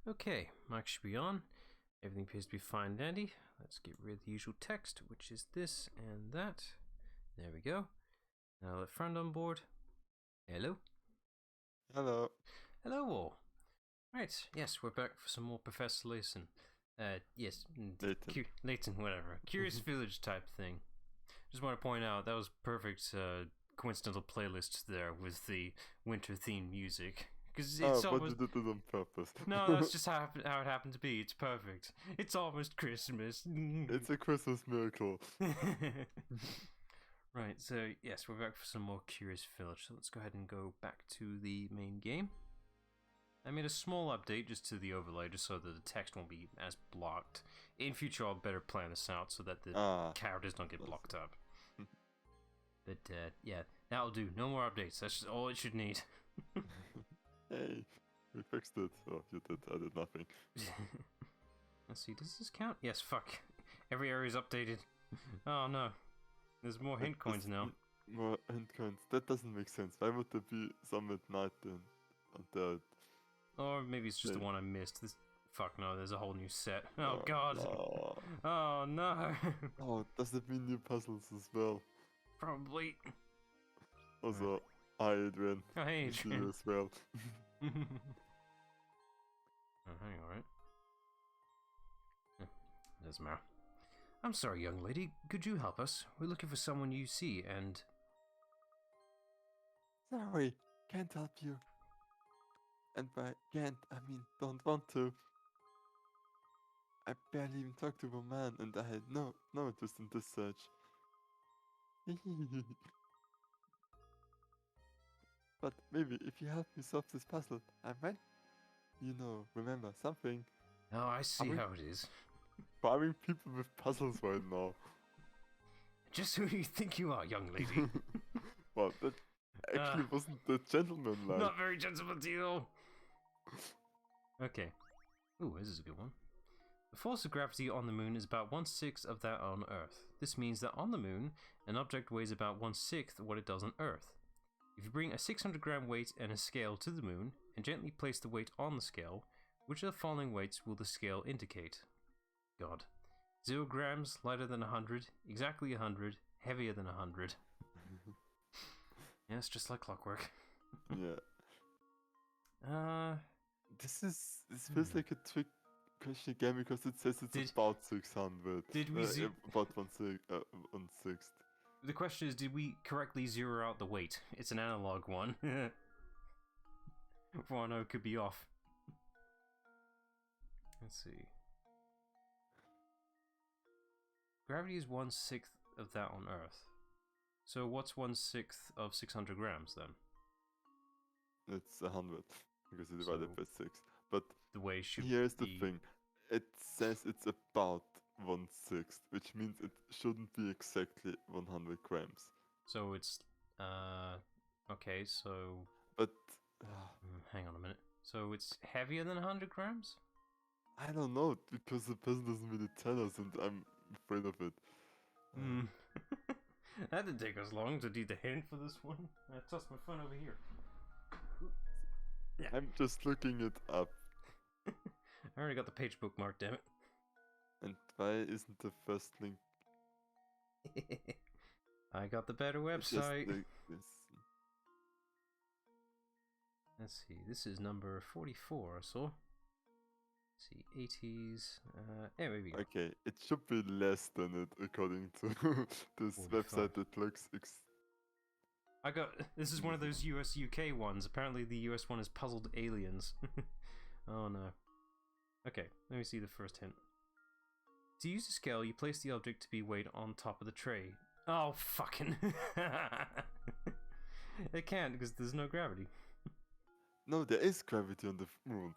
Okay, mic should be on. Everything appears to be fine and dandy. Let's get rid of the usual text, which is this and that. There we go. Now let friend on board. Hello. Hello. Hello all. Right, yes, we're back for some more Professor Layton. Yes, Layton. Layton, whatever. Curious Village type thing. Just want to point out, that was perfect coincidental playlist there with the winter theme music. Because it's but almost... you did it on purpose. No, that's just how it happened to be. It's perfect. It's almost Christmas. It's a Christmas miracle. Right, so yes, we're back for some more Curious Village. So let's go ahead and go back to the main game. I made a small update just to the overlay, just so that the text won't be as blocked. In future, I'll better plan this out so that the characters don't get blocked up. But yeah, that'll do. No more updates. That's just all it should need. Hey, we fixed it. Oh, you did. I did nothing. Let's see, does this count? Yes, fuck. Every area is updated. Oh no. There's more hint coins now. More hint coins. That doesn't make sense. Why would there be some at night then? Or maybe it's just the one I missed. Fuck no, there's a whole new set. Oh god. No. Oh no. Oh, does that mean new puzzles as well? Probably. Also, hi Adrian. Hi Adrian. You as well. Oh, hang on, right? Doesn't matter. I'm sorry, young lady. Could you help us? We're looking for someone you see and... Sorry, can't help you. And by can't, I mean don't want to. I barely even talked to a man and I had no interest in this search. But maybe if you help me solve this puzzle, I might, remember something. Oh, I see how it is. Farming people with puzzles right now. Just who do you think you are, young lady? Well, that actually wasn't the gentleman-like. Not very gentleman deal. Okay. Ooh, this is a good one. The force of gravity on the moon is about 1/6 of that on Earth. This means that on the moon, an object weighs about 1/6 of what it does on Earth. If you bring a 600-gram weight and a scale to the moon, and gently place the weight on the scale, which of the following weights will the scale indicate? God. 0 grams, lighter than 100, exactly 100, heavier than 100. Yes, just like clockwork. Yeah. This feels like a trick question again because it says it's about 600. Did we about 1/6. The question is, did we correctly zero out the weight? It's an analog one. For all I know, it could be off. Let's see. Gravity is 1/6 of that on Earth. So what's 1/6 of 600 grams then? It's 100 because you divide it by 6. But the way should here's the thing. It says it's about 1/6, which means it shouldn't be exactly 100 grams. So it's okay. So but hang on a minute. So it's heavier than 100 grams? I don't know because the person doesn't really tell us, and I'm afraid of it. That didn't take us long to do the hint for this one. I tossed my phone over here. Yeah. I'm just looking it up. I already got the page bookmark, damn it. And why isn't the first link? I got the better website. Like Let's see, this is number 44 or so. Let's see, 80s. Anyway, we go. Okay, it should be less than it according to this 45. Website that looks. This is one of those US UK ones. Apparently, the US one is puzzled aliens. Oh no. Okay, let me see the first hint. To use a scale, you place the object to be weighed on top of the tray. Oh, fucking. It can't because there's no gravity. No, there is gravity on the moon.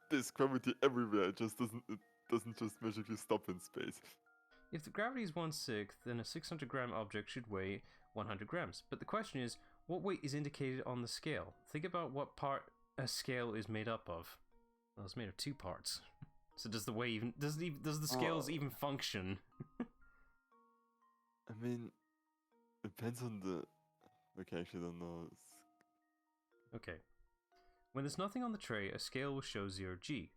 There's gravity everywhere. It doesn't just magically stop in space. If the gravity is 1/6, then a 600-gram object should weigh 100 grams. But the question is, what weight is indicated on the scale? Think about what part a scale is made up of. Well, it's made of 2 parts. So does the weight even does the scales even function? I mean, depends on the. Okay, I actually don't know. Okay. When there's nothing on the tray, a scale will show 0G.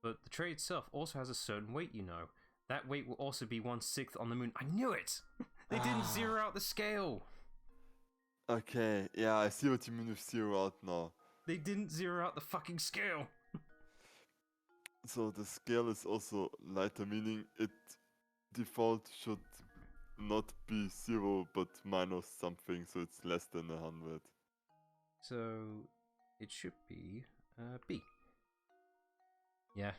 But the tray itself also has a certain weight, you know. That weight will also be 1/6 on the moon. I knew it! They didn't zero out the scale! Okay, yeah, I see what you mean with zero out now. They didn't zero out the fucking scale! So the scale is also lighter, meaning it default should not be 0 but minus something, so it's less than 100. So it should be B. Yeah.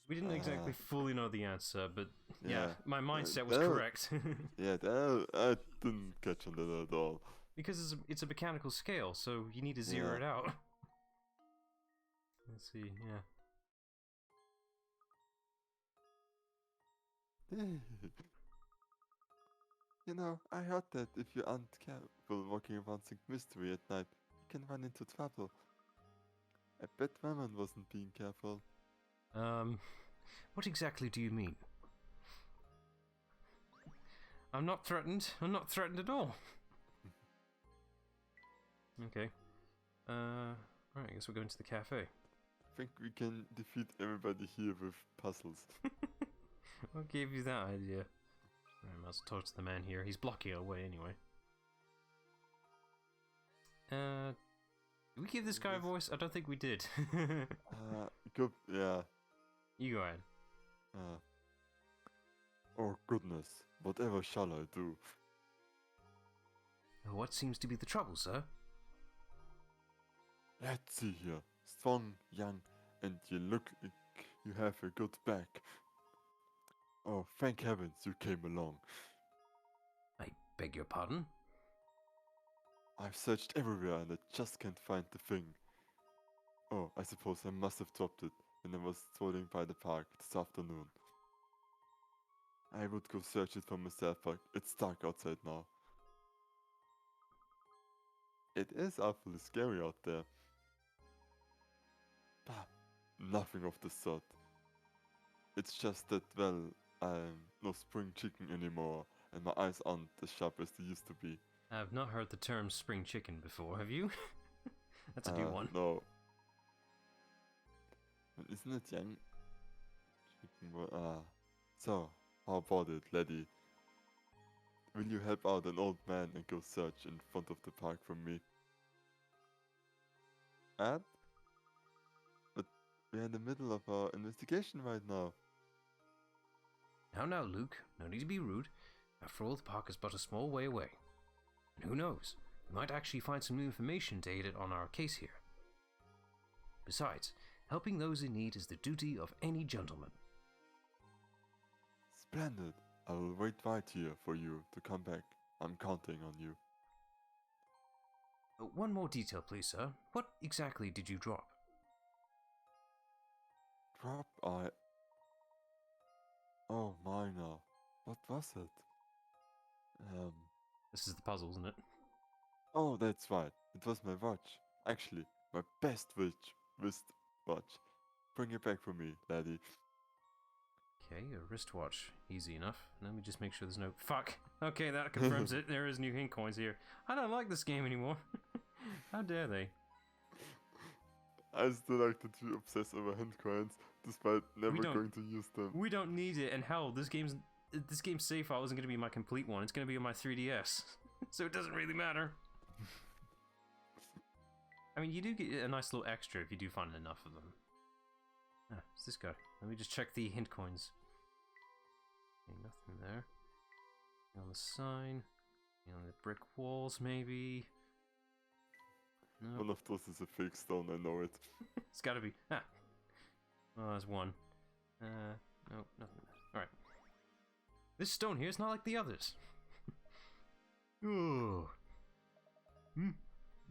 We didn't exactly fully know the answer, but yeah, my mindset was correct. Yeah, I didn't catch on that at all. Because it's a mechanical scale, so you need to zero it out. Let's see, yeah. You know, I heard that if you aren't careful walking around St. Mystery at night, you can run into trouble. I bet Mammon wasn't being careful. What exactly do you mean? I'm not threatened. I'm not threatened at all. Okay. Right, I guess we're going to the cafe. I think we can defeat everybody here with puzzles. What gave you that idea? I must talk to the man here. He's blocking our way anyway. Did we give this guy a voice? I don't think we did. Good, yeah. You go ahead. Oh goodness, whatever shall I do? What seems to be the trouble, sir? Let's see here. Strong, young, and you look like you have a good back. Oh, thank heavens you came along. I beg your pardon? I've searched everywhere and I just can't find the thing. Oh, I suppose I must have dropped it when I was strolling by the park this afternoon. I would go search it for myself, but it's dark outside now. It is awfully scary out there. Bah, nothing of the sort. It's just that, well, I'm no spring chicken anymore, and my eyes aren't as sharp as they used to be. I've not heard the term spring chicken before, have you? That's a new one. No. Isn't it young? Chicken, so, how about it, laddie? Will you help out an old man and go search in front of the park for me? And? But we're in the middle of our investigation right now. Now, Luke, no need to be rude. After all, the park is but a small way away. And who knows, we might actually find some new information to aid it on our case here. Besides, helping those in need is the duty of any gentleman. Splendid. I will wait right here for you to come back. I'm counting on you. One more detail, please, sir. What exactly did you drop? Oh my now. What was it? This is the puzzle, isn't it? Oh, that's right. It was my watch. Actually, my best wristwatch. Bring it back for me, laddie. Okay, a wristwatch. Easy enough. Let me just make sure there's no... Fuck! Okay, that confirms it. There is new hint coins here. I don't like this game anymore. How dare they? I still like that you obsess over hint coins, despite never going to use them. We don't need it, and hell, this game's save file isn't going to be my complete one. It's going to be on my 3DS. So it doesn't really matter. I mean, you do get a nice little extra if you do find enough of them. Ah, it's this guy. Let me just check the hint coins. Okay, nothing there. On the sign. On the brick walls, maybe. Nope. One of those is a fake stone, I know it. It's gotta be. Ah! Oh, there's one. Nope, nothing there. Alright. This stone here is not like the others. Oh.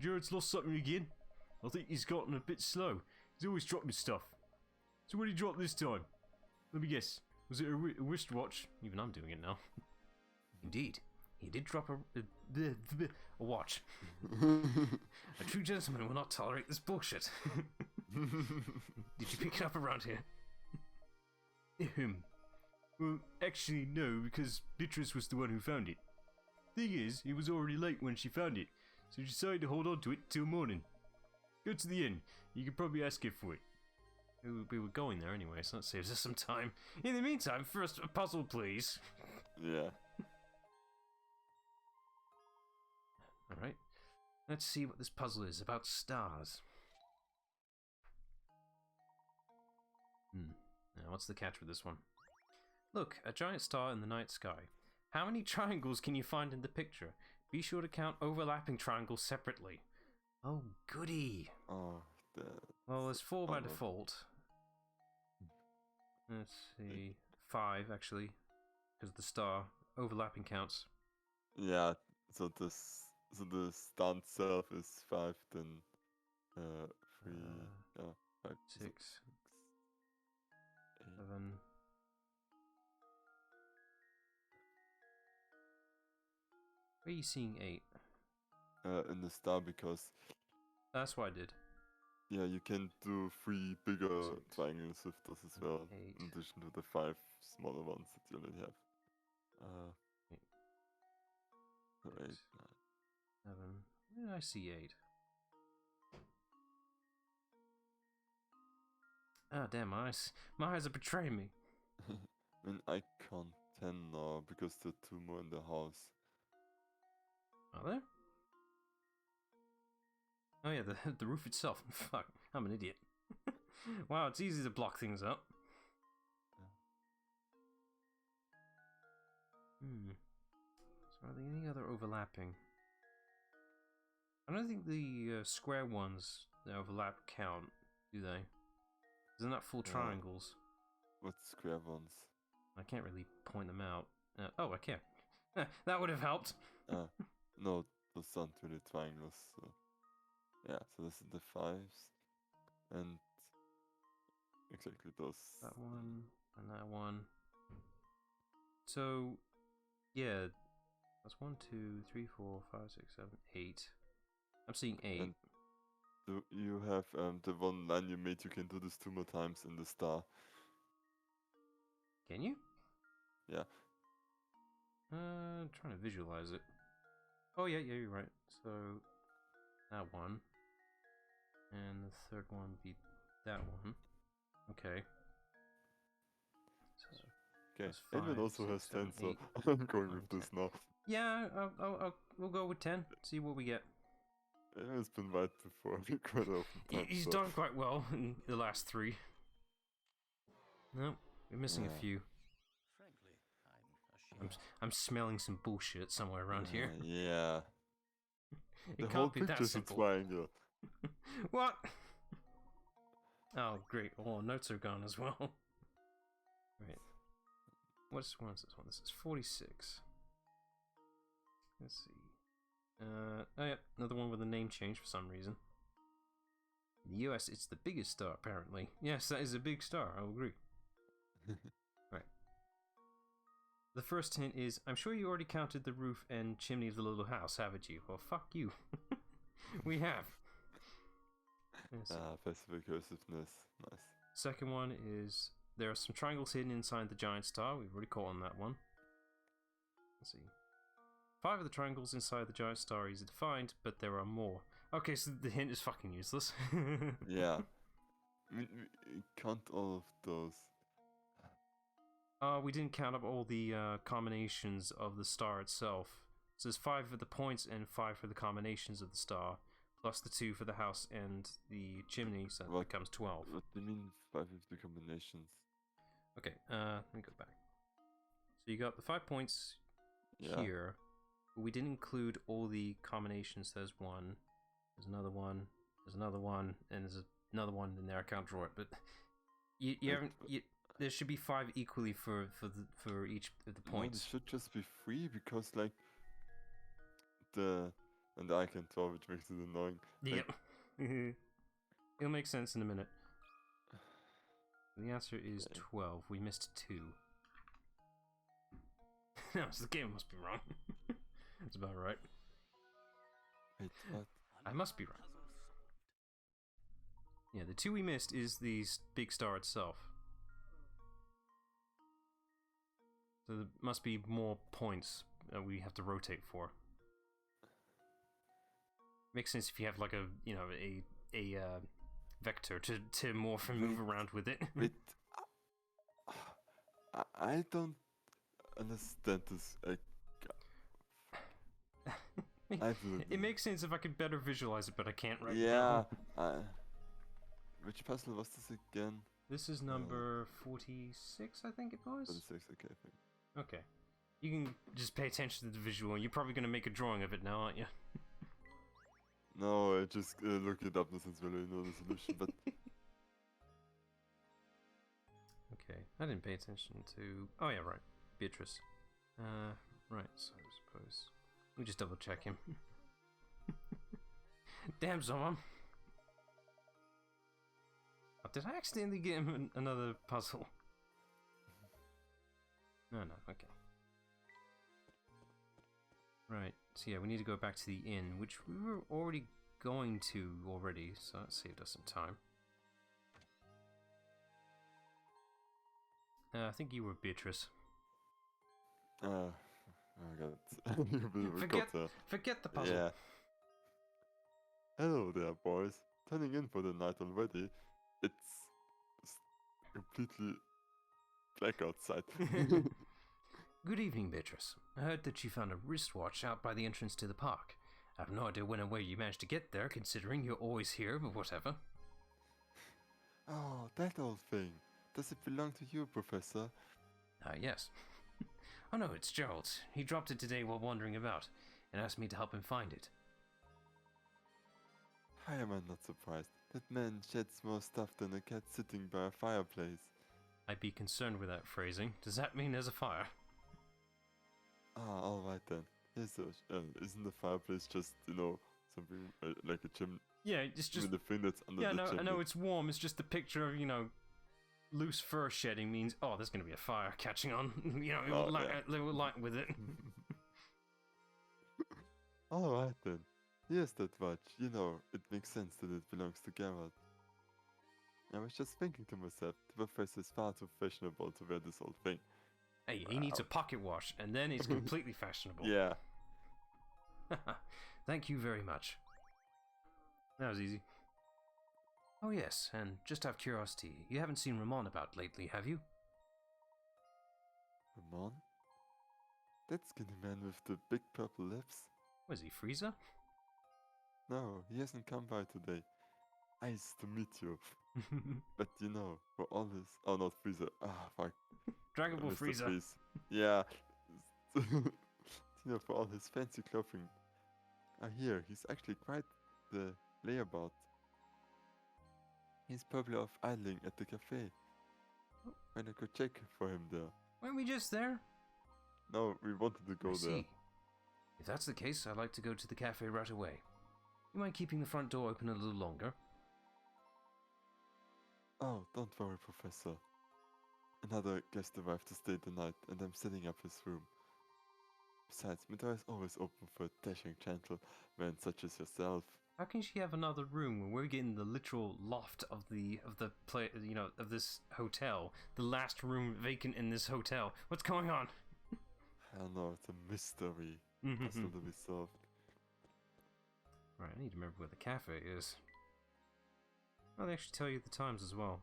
Jared's lost something again. I think he's gotten a bit slow. He's always dropping stuff. So what did he drop this time? Let me guess. Was it a wristwatch? Even I'm doing it now. Indeed. He did drop a watch. A true gentleman will not tolerate this bullshit. Did you pick it up around here? Well, actually no, because Beatrice was the one who found it. Thing is, it was already late when she found it, so she decided to hold on to it till morning. Go to the inn. You could probably ask her for it. We were going there anyway, so that saves us some time. In the meantime, first a puzzle, please. Yeah. Alright. Let's see what this puzzle is about stars. Now, what's the catch with this one? Look, a giant star in the night sky. How many triangles can you find in the picture? Be sure to count overlapping triangles separately. Oh, goody. Oh, Well, there's 4 by default. Let's see. 5, actually. Because the star. Overlapping counts. Yeah, so the stunt self is 5, then 3, 5, 6, 7. Where are you seeing 8? In the star, because That's what I did. yeah, you can do 3 bigger 6, triangles with this as well, 8. in addition to the 5 smaller ones that you already have. 8, 8, 6, 7. Where did I see 8? Ah, damn, my eyes are betraying me. I mean, I count 10 now, because there are 2 more in the house. Are there? Oh yeah, the roof itself. Fuck, I'm an idiot. Wow, it's easy to block things up. So are there any other overlapping? I don't think the square ones that overlap count, do they? Isn't that full triangles? What square ones? I can't really point them out. Oh, I can. That would have helped. No, those aren't really triangles. So. Yeah, so this is the 5s. And exactly those. That one, and that one. So, yeah, that's 1, 2, 3, 4, 5, 6, 7, 8. I'm seeing 8. And you have the one line you made, you can do this 2 more times in the star. Can you? Yeah. Trying to visualize it. Oh yeah, you're right. So, that one. And the third one would be that one. Okay. So, Okay, five, Edwin also 6, has 10, 7, so I'm going 9, with this 10. now. Yeah, we'll go with 10. See what we get. Edwin's been right before me quite often. He's done quite well in the last 3. No, we're missing a few. I'm smelling some bullshit somewhere around here. Yeah. It The whole can't be that picture's a simple. triangle. What? Oh, great. All notes are gone as well. Right. What's this one? This is 46. Let's see. Oh yeah, another one with a name change for some reason. In the US, it's the biggest star, apparently. Yes, that is a big star, I'll agree. Right. The first hint is, I'm sure you already counted the roof and chimney of the little house, haven't you? Well, fuck you. We have. Passive recursiveness. Nice. Second one is, there are some triangles hidden inside the giant star. We've already caught on that one. Let's see. 5 of the triangles inside the giant star are easy to find, but there are more. Okay, so the hint is fucking useless. Yeah. I mean, we count all of those. We didn't count up all the combinations of the star itself. So there's 5 for the points and 5 for the combinations of the star, plus the 2 for the house and the chimney, so that becomes 12. What do you mean 5 of the combinations? Okay, let me go back. So you got the 5 points here. But we didn't include all the combinations. There's 1, there's another one, there's another one, and there's another one in there. I can't draw it, but you haven't. There should be 5 equally for each of the points. No, it should just be 3, because like and I can draw, which makes it annoying. Yep. It'll make sense in a minute. The answer is 12. We missed 2. No, the game must be wrong. That's about right. Wait, what? I must be right. Yeah, the 2 we missed is the big star itself. So there must be more points that we have to rotate for. Makes sense if you have like a vector to morph and move around with it. Wait, I don't understand this. It makes sense if I could better visualize it, but I can't right yeah. now. Which puzzle was this again? This is number 46, I think it was. 46, okay, I think. Okay. You can just pay attention to the visual. You're probably going to make a drawing of it now, aren't you? No, I just looked it up since we already know the solution, but... Okay, I didn't pay attention to... Oh yeah, right. Beatrice. Right, so I suppose... Let me just double check him. Damn, someone! Oh, did I accidentally get him another puzzle? No, okay. Right, so yeah, we need to go back to the inn, which we were already going to already, so that saved us some time. I think you were Beatrice. Oh god. Forget the puzzle. Yeah. Hello there, boys. Turning in for the night already. It's completely black outside. Good evening, Beatrice. I heard that you found a wristwatch out by the entrance to the park. I have no idea when and where you managed to get there, considering you're always here, but whatever. Oh, that old thing. Does it belong to you, Professor? Yes. Oh no, it's Gerald's. He dropped it today while wandering about, and asked me to help him find it. How am I not surprised? That man sheds more stuff than a cat sitting by a fireplace. I'd be concerned with that phrasing. Does that mean there's a fire? Ah, alright then. Isn't the fireplace just, something like a chimney? Yeah, it's just... With the thing that's under the chimney. I know it's warm. It's just the picture of, loose fur shedding means, oh, there's going to be a fire catching on. It will light with it. Alright then. Here's that watch. It makes sense that it belongs to Gerald. I was just thinking to myself, the professor is far too fashionable to wear this old thing. Hey, he needs a pocket watch, and then it's completely fashionable. Yeah. Thank you very much. That was easy. Oh yes, and just out of curiosity, you haven't seen Ramon about lately, have you? Ramon? That skinny man with the big purple lips? Was he Frieza? No, he hasn't come by today. Nice to meet you. But for all his... Oh, not Frieza. Ah, fuck. Dragon Ball Mr. Frieza. Freeze. Yeah. For all his fancy clothing. Here, he's actually quite the layabout. He's probably off idling at the cafe. When I could check for him there. Weren't we just there? No, we wanted to go there. If that's the case, I'd like to go to the cafe right away. You mind keeping the front door open a little longer? Oh, don't worry, Professor. Another guest arrived to stay the night, and I'm setting up his room. Besides, my door is always open for a dashing gentleman such as yourself. How can she have another room when we're getting the literal loft of this hotel, the last room vacant in this hotel? What's going on? I don't know. It's a mystery. Puzzle to be solved. Right, I need to remember where the cafe is. Oh, they actually tell you the times as well.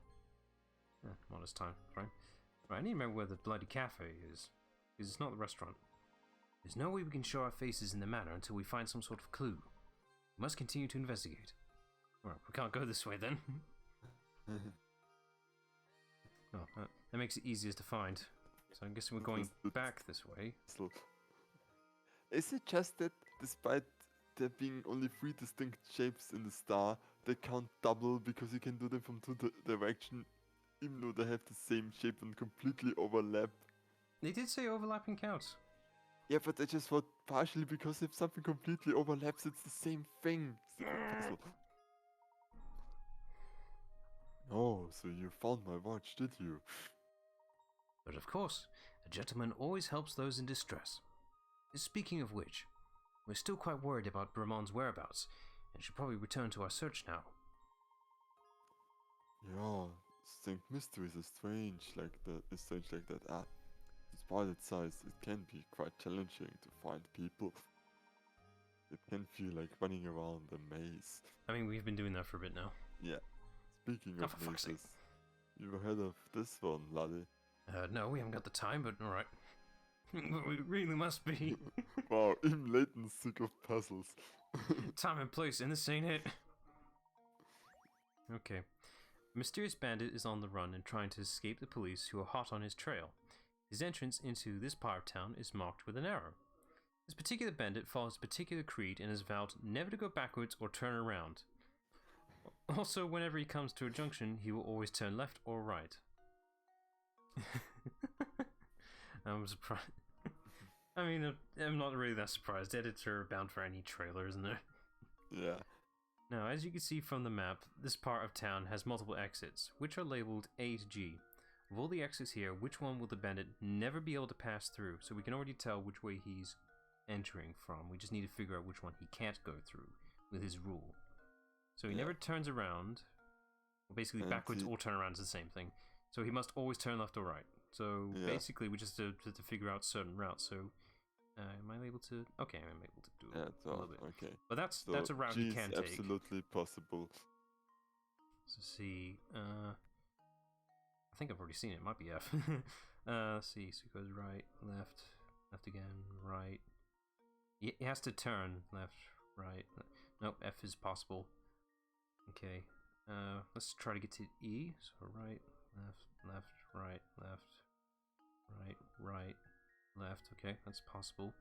Modest time, right? Right, I need to remember where the bloody cafe is. Because it's not the restaurant. There's no way we can show our faces in the manor until we find some sort of clue. We must continue to investigate. Alright, we can't go this way then. Oh, that makes it easiest to find. So I'm guessing we're going back this way. Is it just that despite there being only 3 distinct shapes in the star, they count double because you can do them from 2 directions, even though they have the same shape and completely overlap? They did say overlapping counts. Yeah, but I just thought partially because if something completely overlaps, it's the same thing. Oh, so you found my watch, did you? But of course, a gentleman always helps those in distress. Speaking of which, we're still quite worried about Ramon's whereabouts, and should probably return to our search now. Yeah, think mysteries are strange like that. Despite its size, it can be quite challenging to find people. It can feel like running around a maze. I mean, we've been doing that for a bit now. Yeah. Speaking Oh, of for fuck's sake. mazes, you heard of this one, laddie? No, we haven't got the time, but alright. We really must be. Wow, even Layton's sick of puzzles. Time and place, and this ain't it. Okay. A mysterious bandit is on the run and trying to escape the police who are hot on his trail. His entrance into this part of town is marked with an arrow. This particular bandit follows a particular creed and has vowed never to go backwards or turn around. Also, whenever he comes to a junction, he will always turn left or right. I'm surprised. I mean, I'm not really that surprised. Edits are bound for any trailer, isn't there? Yeah. Now, as you can see from the map, this part of town has multiple exits, which are labeled A to G. Of all the exits here, which one will the bandit never be able to pass through? So we can already tell which way he's entering from. We just need to figure out which one he can't go through with his rule. So he never turns around. Well, basically, and backwards or turn around is the same thing. So he must always turn left or right. So basically, we just have to figure out certain routes. So am I able to? Okay, I'm able to do it a little bit. Okay. But that's a route he can take. Absolutely possible. So see, I think I've already seen it. It might be F. Let's see. So it goes right, left, left again, right. He has to turn left, right. Nope, F is possible. Okay. Let's try to get to E. So right, left, left, right, left, right, right, left. Okay, that's possible.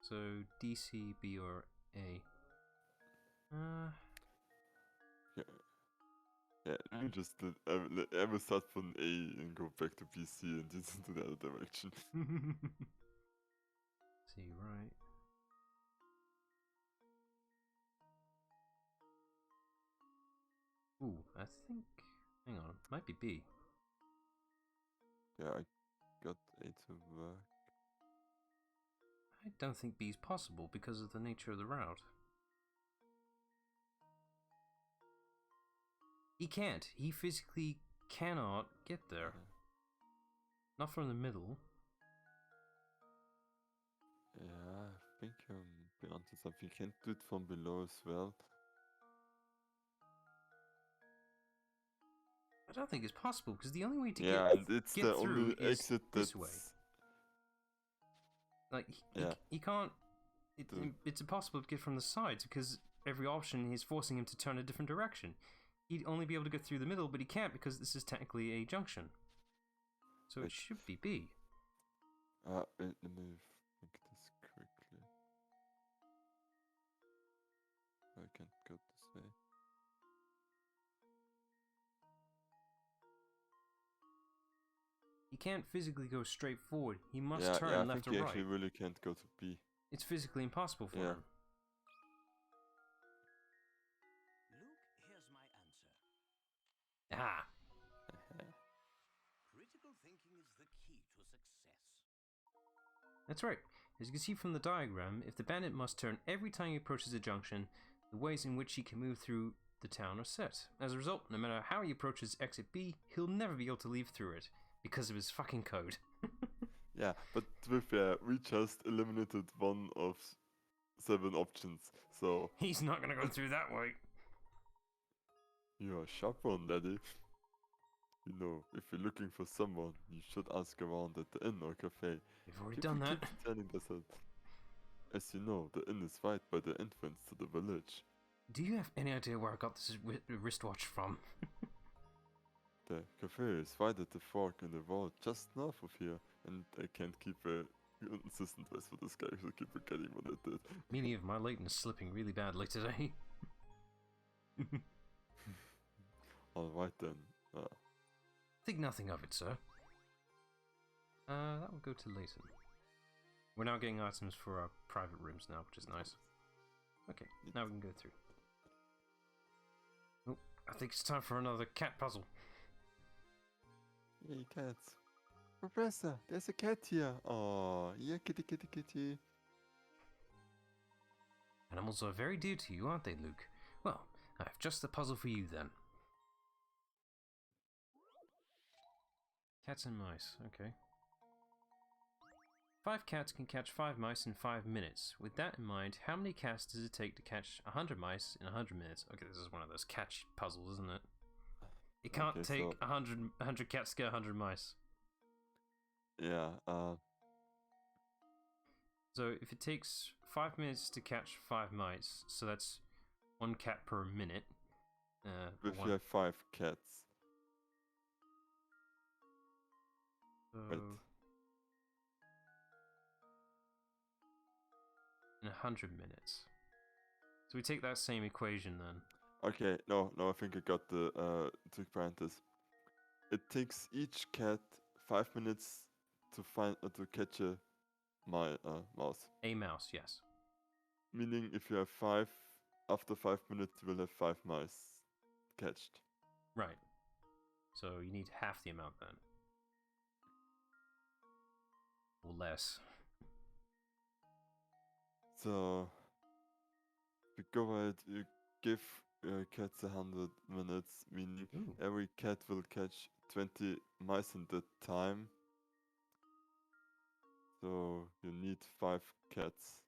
So D, C, B, or A. Yeah, you just ever start from A and go back to B, C, and it's into the other direction. C, right. Ooh, I think. Hang on, might be B. Yeah, I got A to work. I don't think B is possible because of the nature of the route. He can't. He physically cannot get there. Not from the middle. Yeah, I think I'm onto something. You can't do it from below as well. I don't think it's possible because the only way to and it's get the through only is exit this way. Like he can't. It's impossible to get from the sides because every option is forcing him to turn a different direction. He'd only be able to get through the middle, but he can't because this is technically a junction. So it should be B. Let me think this quickly. I can't go this way. He can't physically go straight forward. He must turn left or right. I think he actually really can't go to B. It's physically impossible for him. Luke, here's my answer. Ah. Critical thinking is the key to success. That's right. As you can see from the diagram, if the bandit must turn every time he approaches a junction, the ways in which he can move through the town are set. As a result, no matter how he approaches exit B, he'll never be able to leave through it. Because of his fucking code. Yeah, but to be fair, we just eliminated one of 7 options, so... He's not gonna go through that way. You're a sharp one, laddie. You know, if you're looking for someone, you should ask around at the inn or cafe. We've already done that. Telling us that. As you know, the inn is right by the entrance to the village. Do you have any idea where I got this wristwatch from? The cafe is right at the fork in the road just north of here, and I can't keep a consistent voice for this guy, so I keep forgetting what I did. Me neither, my Layton is slipping really badly today. Alright then. Think nothing of it, sir. That will go to Layton. We're now getting items for our private rooms now, which is nice. Okay, now we can go through. Oh, I think it's time for another cat puzzle. Yay, cats. Professor, there's a cat here. Oh, yeah, kitty, kitty, kitty. Animals are very dear to you, aren't they, Luke? Well, I have just the puzzle for you then. Cats and mice, okay. 5 cats can catch 5 mice in 5 minutes. With that in mind, how many cats does it take to catch 100 mice in 100 minutes? Okay, this is one of those catch puzzles, isn't it? It can't Okay, take so- 100 cats to get 100 mice. Yeah. So if it takes 5 minutes to catch 5 mice, so that's 1 cat per minute. or If one, you have 5 cats. so Wait. in 100 minutes. So we take that same equation then. Okay, no, I think I got the trick behind this. It takes each cat 5 minutes to find to catch a mouse. A mouse, yes. Meaning, if you have 5, after 5 minutes you will have 5 mice catched. Right. So you need half the amount then. Or less. So, we go ahead, you give cats 100 minutes, meaning Ooh. every cat will catch 20 mice in that time. So, you need 5 cats.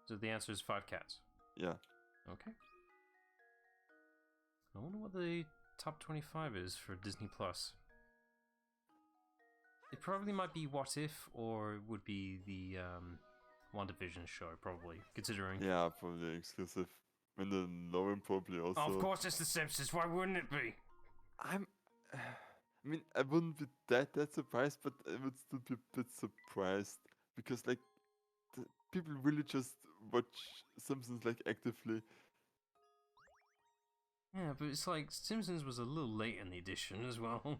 So the answer is 5 cats. Yeah. Okay. I wonder what the top 25 is for Disney Plus. It probably might be What If, or it would be the WandaVision show, probably, considering. Yeah, probably exclusive. Mandalorian probably also. Oh, of course it's The Simpsons, why wouldn't it be? I'm. I mean, I wouldn't be that surprised, but I would still be a bit surprised because, like, people really just watch Simpsons like actively. Yeah, but it's like Simpsons was a little late in the edition as well.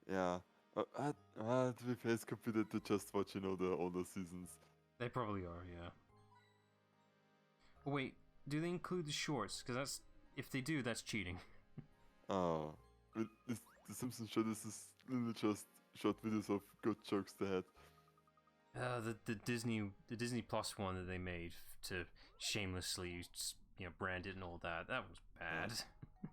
Yeah, to be fair, it's could be that they just watch, the older seasons. They probably are, yeah. Oh, wait, do they include the shorts? Because that's, if they do, that's cheating. Oh, the Simpsons show. This is literally just short videos of good jokes they had. The Disney Plus one that they made to shamelessly, brand it and all that. That was bad.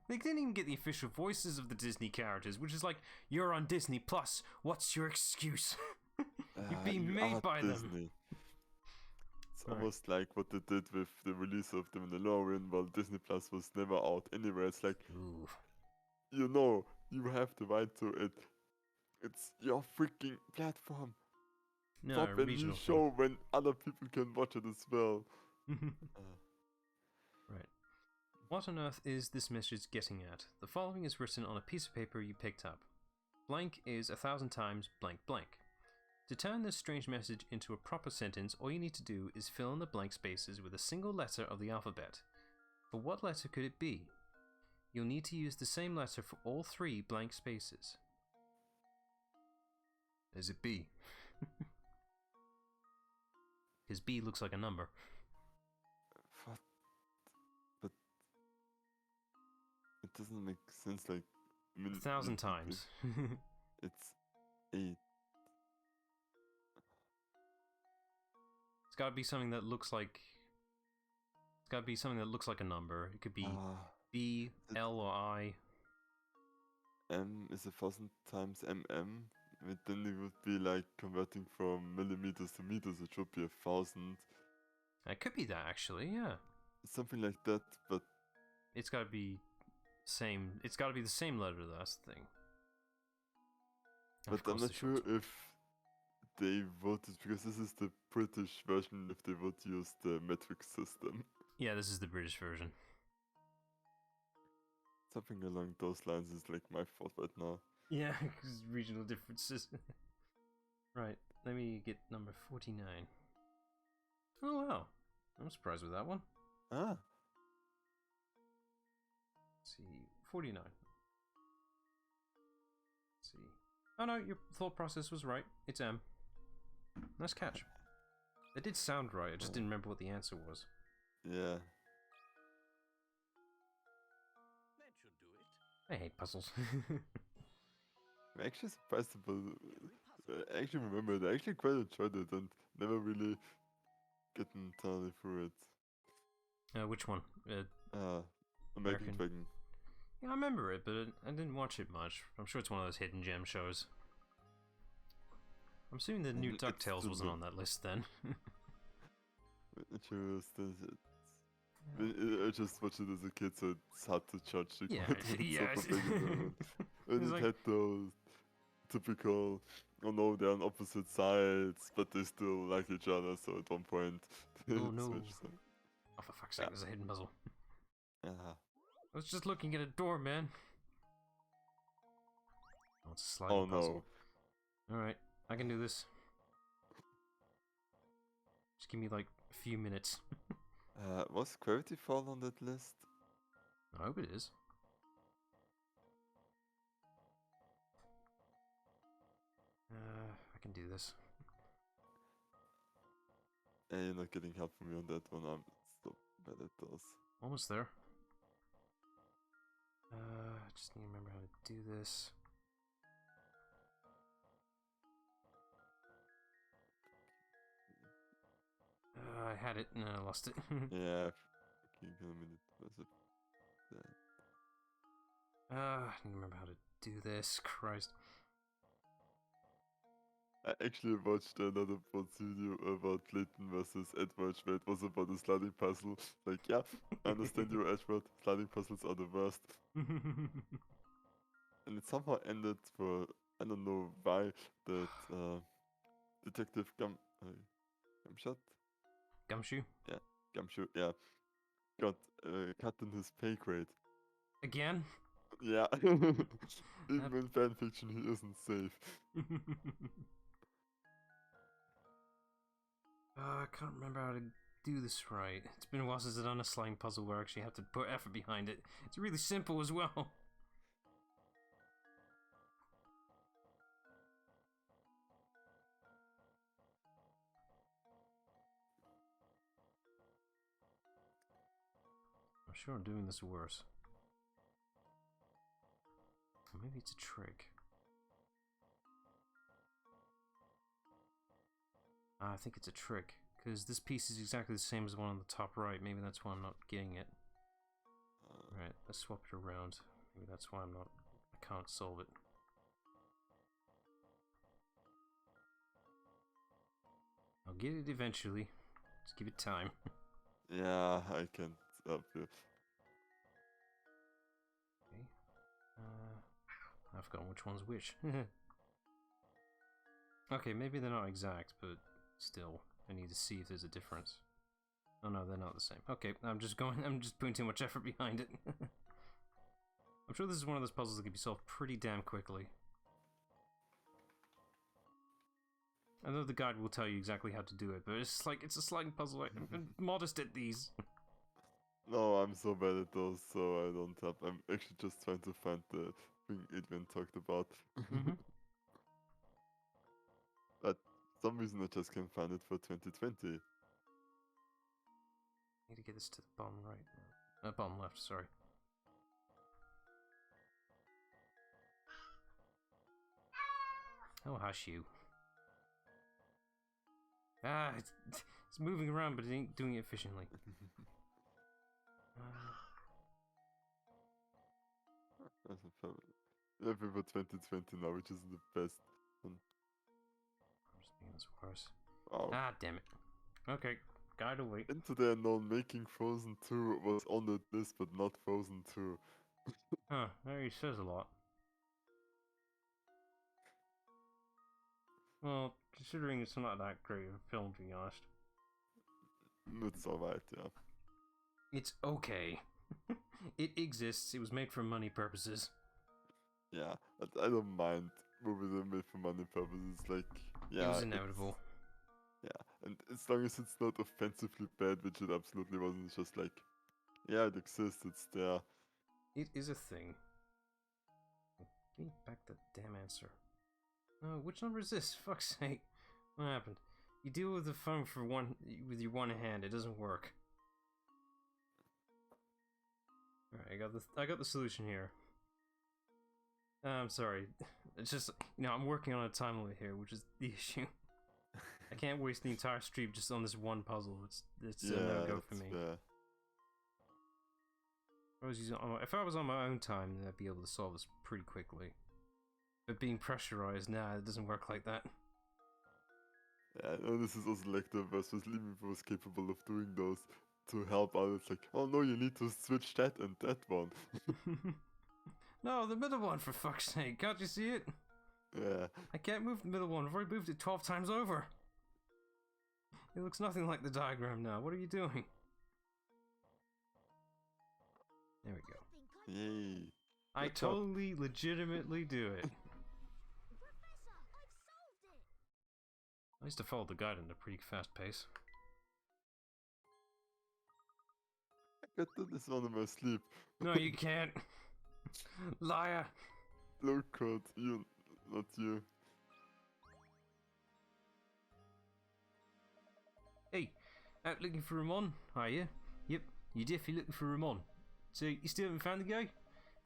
They didn't even get the official voices of the Disney characters, which is like, you're on Disney Plus. What's your excuse? You're being You made are by them. Disney. It's Right. almost like what they did with the release of The Mandalorian while Disney Plus was never out anywhere. It's like, Ooh. you have the right to it. It's your freaking platform. No, Drop a new regional show when other people can watch it as well. thing. Right. What on earth is this message getting at? The following is written on a piece of paper you picked up. Blank is 1,000 times blank blank. To turn this strange message into a proper sentence, all you need to do is fill in the blank spaces with a single letter of the alphabet. For what letter could it be? You'll need to use the same letter for all 3 blank spaces. Is it B? Because B looks like a number. What? But it doesn't make sense. Like, I mean, 1,000 times. It's 8. It's got to be something that looks like. It's got to be something that looks like a number. It could be B, L, or I. M is 1,000 times mm. But then it would be like converting from millimeters to meters. It should be 1,000. It could be that actually, yeah. Something like that. But It's got to be same. It's got to be the same letter. That's the thing. And of I'm course not the sure shorts. if they voted, because this is the British version, if they would use the metric system. Yeah, this is the British version. Something along those lines is like my thought right now. Yeah, because regional differences. Right, let me get number 49. Oh wow, I'm surprised with that one. Ah, Let's see, 49. Let's see. Oh no, your thought process was right. It's M. Nice catch. It did sound right, I just didn't remember what the answer was. yeah. That should do it. I hate puzzles. I'm actually surprised about. I actually remember it. I actually quite enjoyed it and never really gotten entirely through it. Which one? American American. Dragon. Yeah, I remember it, but I didn't watch it much. I'm sure it's one of those hidden gem shows. I'm assuming the new It's DuckTales still wasn't the- on that list then. It was I just watched it as a kid, so it's hard to judge the Yeah, contents yeah. of a Pokemon. And It's it like- had those typical, oh no, they're on opposite sides, but they still like each other, so at one point Oh it no. switched. So, Oh, for fuck's sake, Yeah. there's a hidden puzzle. yeah. I was just looking at a door, man. Oh, it's a sliding Oh puzzle. no. Alright, I can do this. Just give me like a few minutes. Was Gravity Fall on that list? I hope it is. I can do this. Hey, you're not getting help from me on that one. I'm so bad at those. Almost there. I just need to remember how to do this. I had it and then I lost it. Yeah, fucking a minute. Was it that? I need to remember how to do this. Christ. I actually watched another bot video about Layton versus Edward, where it was about a sliding puzzle. Like, yeah, I understand you, Edward. Sliding puzzles are the worst. And it somehow ended for, I don't know why, that Detective Gumshot? Gumshoe? Gumshoe, yeah, got cut in his pay grade. Again? Yeah, even in fanfiction he isn't safe. I can't remember how to do this right. It's been a while since I've done a slime puzzle where I actually have to put effort behind it. It's really simple as well. I'm sure I'm doing this worse. Or maybe it's a trick. I think it's a trick, because this piece is exactly the same as the one on the top right. Maybe that's why I'm not getting it. Right, let's swap it around. Maybe that's why I can't solve it. I'll get it eventually. Just give it time. Yeah, I can't help you. Okay. I've forgotten which one's which. Okay, maybe they're not exact, but still, I need to see if there's a difference. Oh no, they're not the same. Okay, I'm just putting too much effort behind it. I'm sure this is one of those puzzles that can be solved pretty damn quickly. I know the guide will tell you exactly how to do it, but it's like, it's a sliding puzzle. I'm modest at these. No, I'm so bad at those, so I don't help. I'm actually just trying to find the thing Adrian talked about. But for some reason I just can't find it for 2020. Need to get this to the bottom right. Bottom left, sorry. Oh, hush you. Ah, it's moving around, but it ain't doing it efficiently. That's a fun. Every for 2020 now, which is the best one. I'm just making this worse. Wow. Ah, damn it. Okay, guide away. Into the Unknown, making Frozen 2 was on the list, but not Frozen 2. Huh, there he says a lot. Well, considering it's not that great of a film, to be honest. It's alright, yeah. It's okay. It exists, it was made for money purposes. Yeah, but I don't mind movies that are made for money purposes. Like, yeah. It was inevitable. Yeah, and as long as it's not offensively bad, which it absolutely wasn't, it's just like, yeah, it exists, it's there. It is a thing. Give me back that damn answer. No, which number is this? Fuck's sake. What happened? You deal with the phone with your one hand, it doesn't work. Alright, I got the solution here. I'm sorry. It's just, I'm working on a time limit here, which is the issue. I can't waste the entire stream just on this one puzzle. It's a no-go for me. Fair. If I was on my own time, then I'd be able to solve this pretty quickly. But being pressurized, nah, it doesn't work like that. Yeah, no, this is also like the versus Limit was capable of doing those to help out. It's like, oh no, you need to switch that and that one. No, the middle one, for fuck's sake. Can't you see it? Yeah. I can't move the middle one. I've already moved it 12 times over. It looks nothing like the diagram now. What are you doing? There we go. Yay. I Good job. totally, legitimately do it. I used to follow the guide at a pretty fast pace. I got to this one in my sleep. No, you can't. Liar. Look, Kurt, you, not you. Hey, out looking for Ramon, are you? Yep, you're definitely looking for Ramon. So, you still haven't found the guy?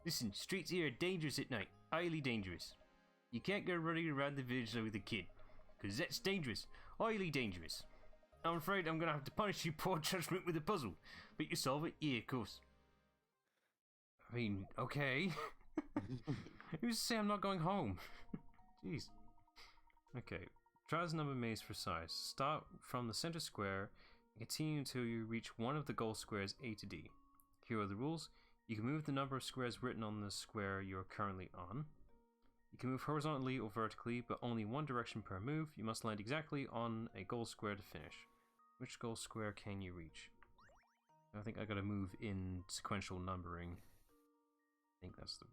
Listen, streets here are dangerous at night. Highly dangerous. You can't go running around the village with a kid. Because that's dangerous. Highly dangerous. I'm afraid I'm going to have to punish you poor judgment with a puzzle. But you solve it? Yeah, of course. I mean, okay. Who's to say I'm not going home? Jeez. Okay. Try as number maze for size. Start from the center square and continue until you reach one of the goal squares A to D. Here are the rules. You can move the number of squares written on the square you are currently on. You can move horizontally or vertically, but only one direction per move. You must land exactly on a goal square to finish. Which goal square can you reach? I think I gotta move in sequential numbering. I think that's the...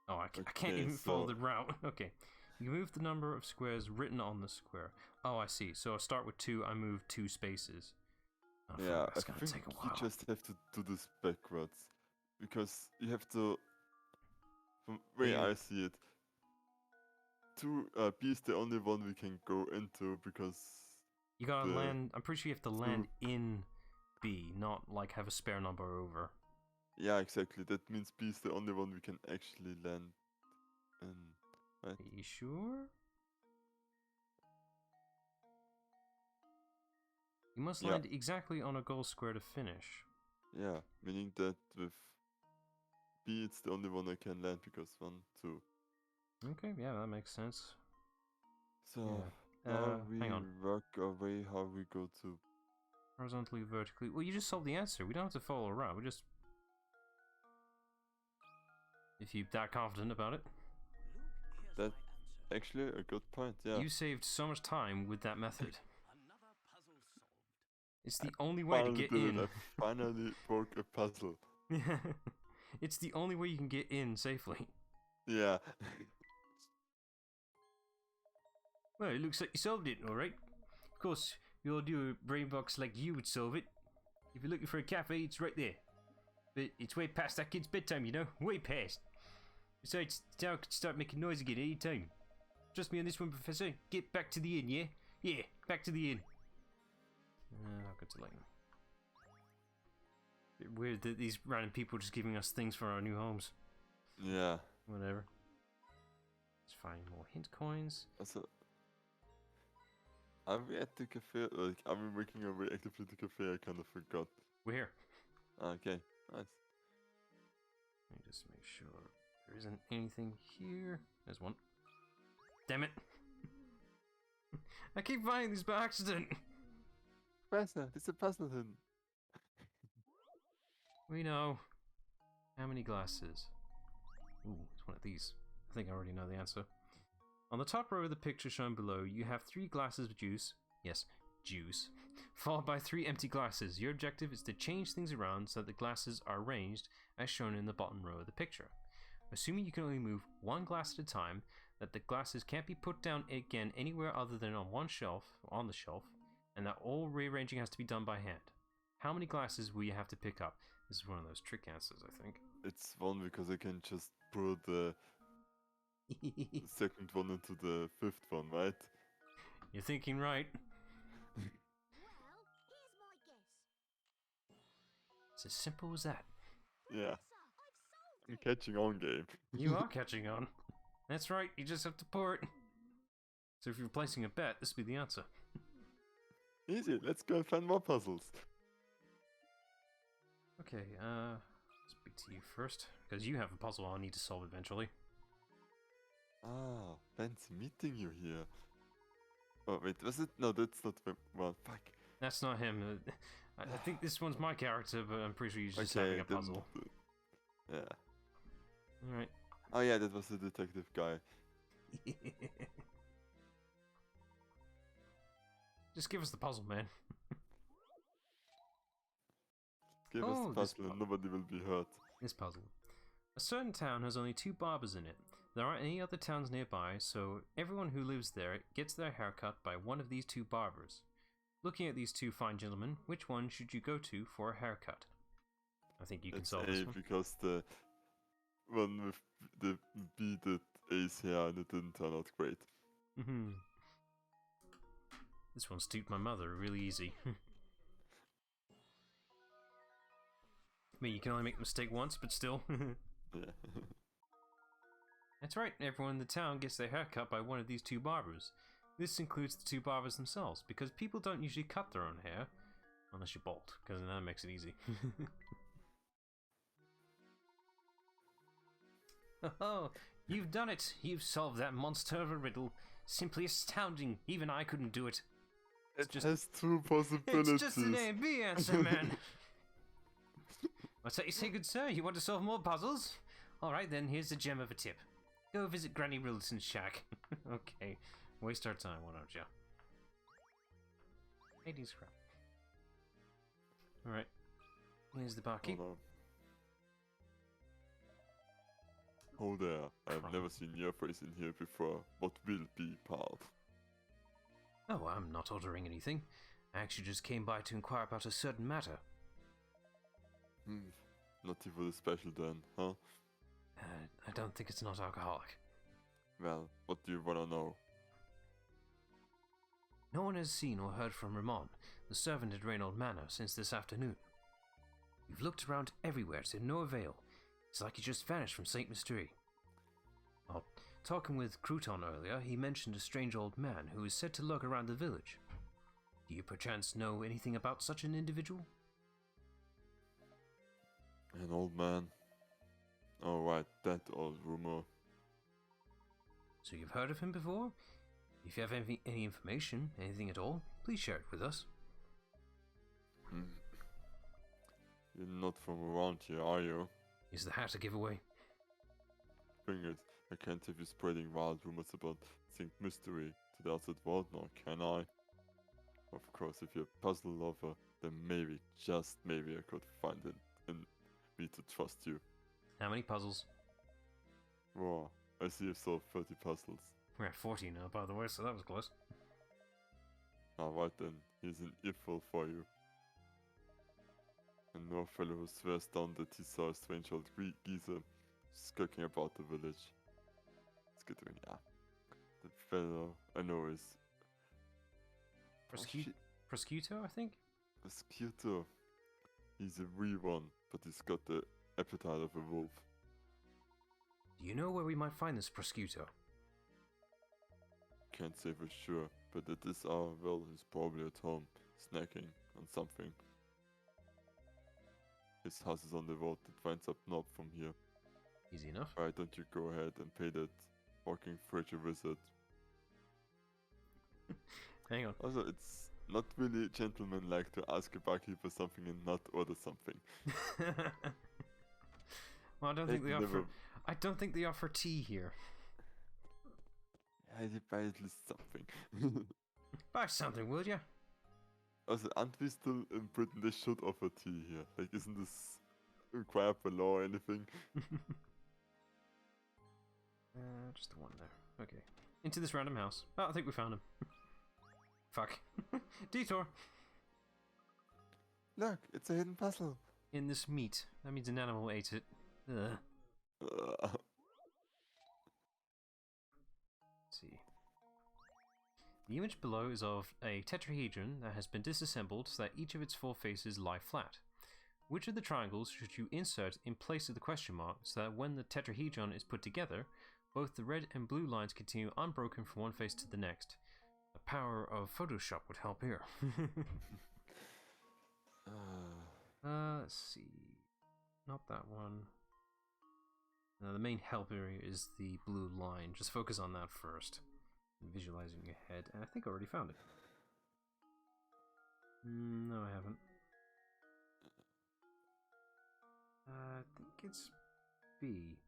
Oh, I can't even follow the route. Okay. You can move the number of squares written on the square. Oh, I see. So I start with 2, I move 2 spaces. Oh, Yeah, fuck, that's I gonna think take a you while. just have to do this backwards. Because you have to, from the way Yeah. I see it, B is the only one we can go into because... You gotta the land... I'm pretty sure you have to land in B, not like have a spare number over. Yeah, exactly. That means B is the only one we can actually land in. Right? Are you sure? You must Yeah. land exactly on a goal square to finish. Yeah, meaning that with B it's the only one I can land because 1, 2. Okay, yeah, that makes sense. So Yeah. now we Hang on. work our way how we go to... Horizontally, vertically. Well, you just solved the answer. We don't have to follow around. We just... If you're that confident about it. Luke, here's That- my answer. Actually, a good point, yeah. You saved so much time with that method. Another puzzle solved. It's the only way to Finally get did in. it. I finally broke a puzzle. It's the only way you can get in safely. Yeah. Well, it looks like you solved it, alright. Of course, we all do a brain box like you would solve it. If you're looking for a cafe, it's right there. But it's way past that kid's bedtime, you know? Way past. Besides, the tower could start making noise again any time. Trust me on this one, Professor. Get back to the inn, yeah? Yeah, back to the inn. I'll go to Layton. Bit weird that these random people are just giving us things for our new homes. Yeah. Whatever. Let's find more hint coins. Also, are we at the cafe? Like, are we making our way actively to the cafe? I kind of forgot. We're here. Okay, nice. Let me just make sure there isn't anything here. There's one. Damn it. I keep finding these by accident. Professor, there's a puzzle hidden. We know. How many glasses? Ooh, it's one of these. I think I already know the answer. On the top row of the picture shown below, you have 3 glasses of juice. Yes, juice. Followed by 3 empty glasses. Your objective is to change things around so that the glasses are arranged as shown in the bottom row of the picture. Assuming you can only move 1 glass at a time, that the glasses can't be put down again anywhere other than on one shelf, on the shelf, and that all rearranging has to be done by hand. How many glasses will you have to pick up? This is one of those trick answers, I think. It's 1 because I can just put the second one into the 5th one, right? You're thinking right. Well, here's my guess. It's as simple as that. Yeah, Professor, I'm I've solved catching on, game. You are catching on. That's right, you just have to pour it. So if you're placing a bet, this would be the answer. Easy, let's go and find more puzzles. Okay, speak to you first, because you have a puzzle I'll need to solve eventually. Ah, fancy meeting you here. Oh, wait, was it? No, that's not the one. Fuck. That's not him. I think this one's my character, but I'm pretty sure he's just having a then puzzle. Yeah. Alright. Oh yeah, that was the detective guy. Just give us the puzzle, man. Give us Oh, the this puzzle and nobody will be hurt. This puzzle. A certain town has only 2 barbers in it. There aren't any other towns nearby, so everyone who lives there gets their hair cut by one of these 2 barbers. Looking at these 2 fine gentlemen, which one should you go to for a haircut? I think you can It's solve A this one. because the one with the beaded A's hair and it didn't turn out great. This one suited my mother really easy. I mean, you can only make the mistake once, but still. Yeah. That's right, everyone in the town gets their hair cut by one of these 2 barbers. This includes the 2 barbers themselves, because people don't usually cut their own hair, unless you're bald, because then that makes it easy. Oh, you've done it! You've solved that monster of a riddle. Simply astounding. Even I couldn't do it. It has 2 possibilities. It's just an A and B answer, man. What's that you say, good sir? You want to solve more puzzles? Alright then, here's the gem of a tip. Go visit Granny Riddleton's shack. Okay. Waste our time, why don't you? 80 scrap. Alright. Here's the barkeep. Hold on. Oh there, I've never seen your face in here before. What will be part? Oh, I'm not ordering anything. I actually just came by to inquire about a certain matter. Not even the special then, huh? I don't think it's not alcoholic. Well, what do you wanna know? No one has seen or heard from Ramon, the servant at Reynold Manor, since this afternoon. We've looked around everywhere to no avail. It's like he just vanished from St. Mystery. Well, talking with Crouton earlier, he mentioned a strange old man who is said to lurk around the village. Do you perchance know anything about such an individual? An old man. Oh right, that old rumor. So you've heard of him before? If you have any information, anything at all, please share it with us. You're not from around here, are you? Is the hat a giveaway? Fingers, I can't have you spreading wild rumors about St. Mystery to the outside world now, can I? Of course, if you're a puzzle lover, then maybe, just maybe I could find it in me to trust you. How many puzzles? Wow, I see you've solved 30 puzzles. We're at 40 now, by the way, so that was close. Alright then, here's an earful for you. A North fellow who swears down that he saw a strange old geezer skulking about the village. It's good doing, yeah. The fellow I know is... Prosciutto, I think? Prosciutto. He's a wee one, but he's got the appetite of a wolf. Do you know where we might find this Prosciutto? Can't say for sure, but at this hour, well, he's probably at home, snacking on something. His house is on the road that winds up north from here. Easy enough. Why don't you go ahead and pay that walking fridge a visit? Hang on. Also, it's not really gentlemanlike to ask a barkeep for something and not order something. Well, I don't think they offer tea here. Yeah, you buy at least something. Buy something, will ya? Also, aren't we still in Britain? They should offer tea here. Like, isn't this required by law or anything? Just the one there. Okay. Into this random house. Oh, I think we found him. Fuck. Detour. Look, it's a hidden puzzle. In this meat. That means an animal ate it. Ugh. Uh, Let's see. The image below is of a tetrahedron that has been disassembled so that each of its 4 faces lie flat. Which of the triangles should you insert in place of the question mark so that when the tetrahedron is put together, both the red and blue lines continue unbroken from one face to the next? The power of Photoshop would help here. Let's see. Not that one. The main help area is the blue line. Just focus on that first. Visualizing your head. And I think I already found it. No, I haven't. I think it's B.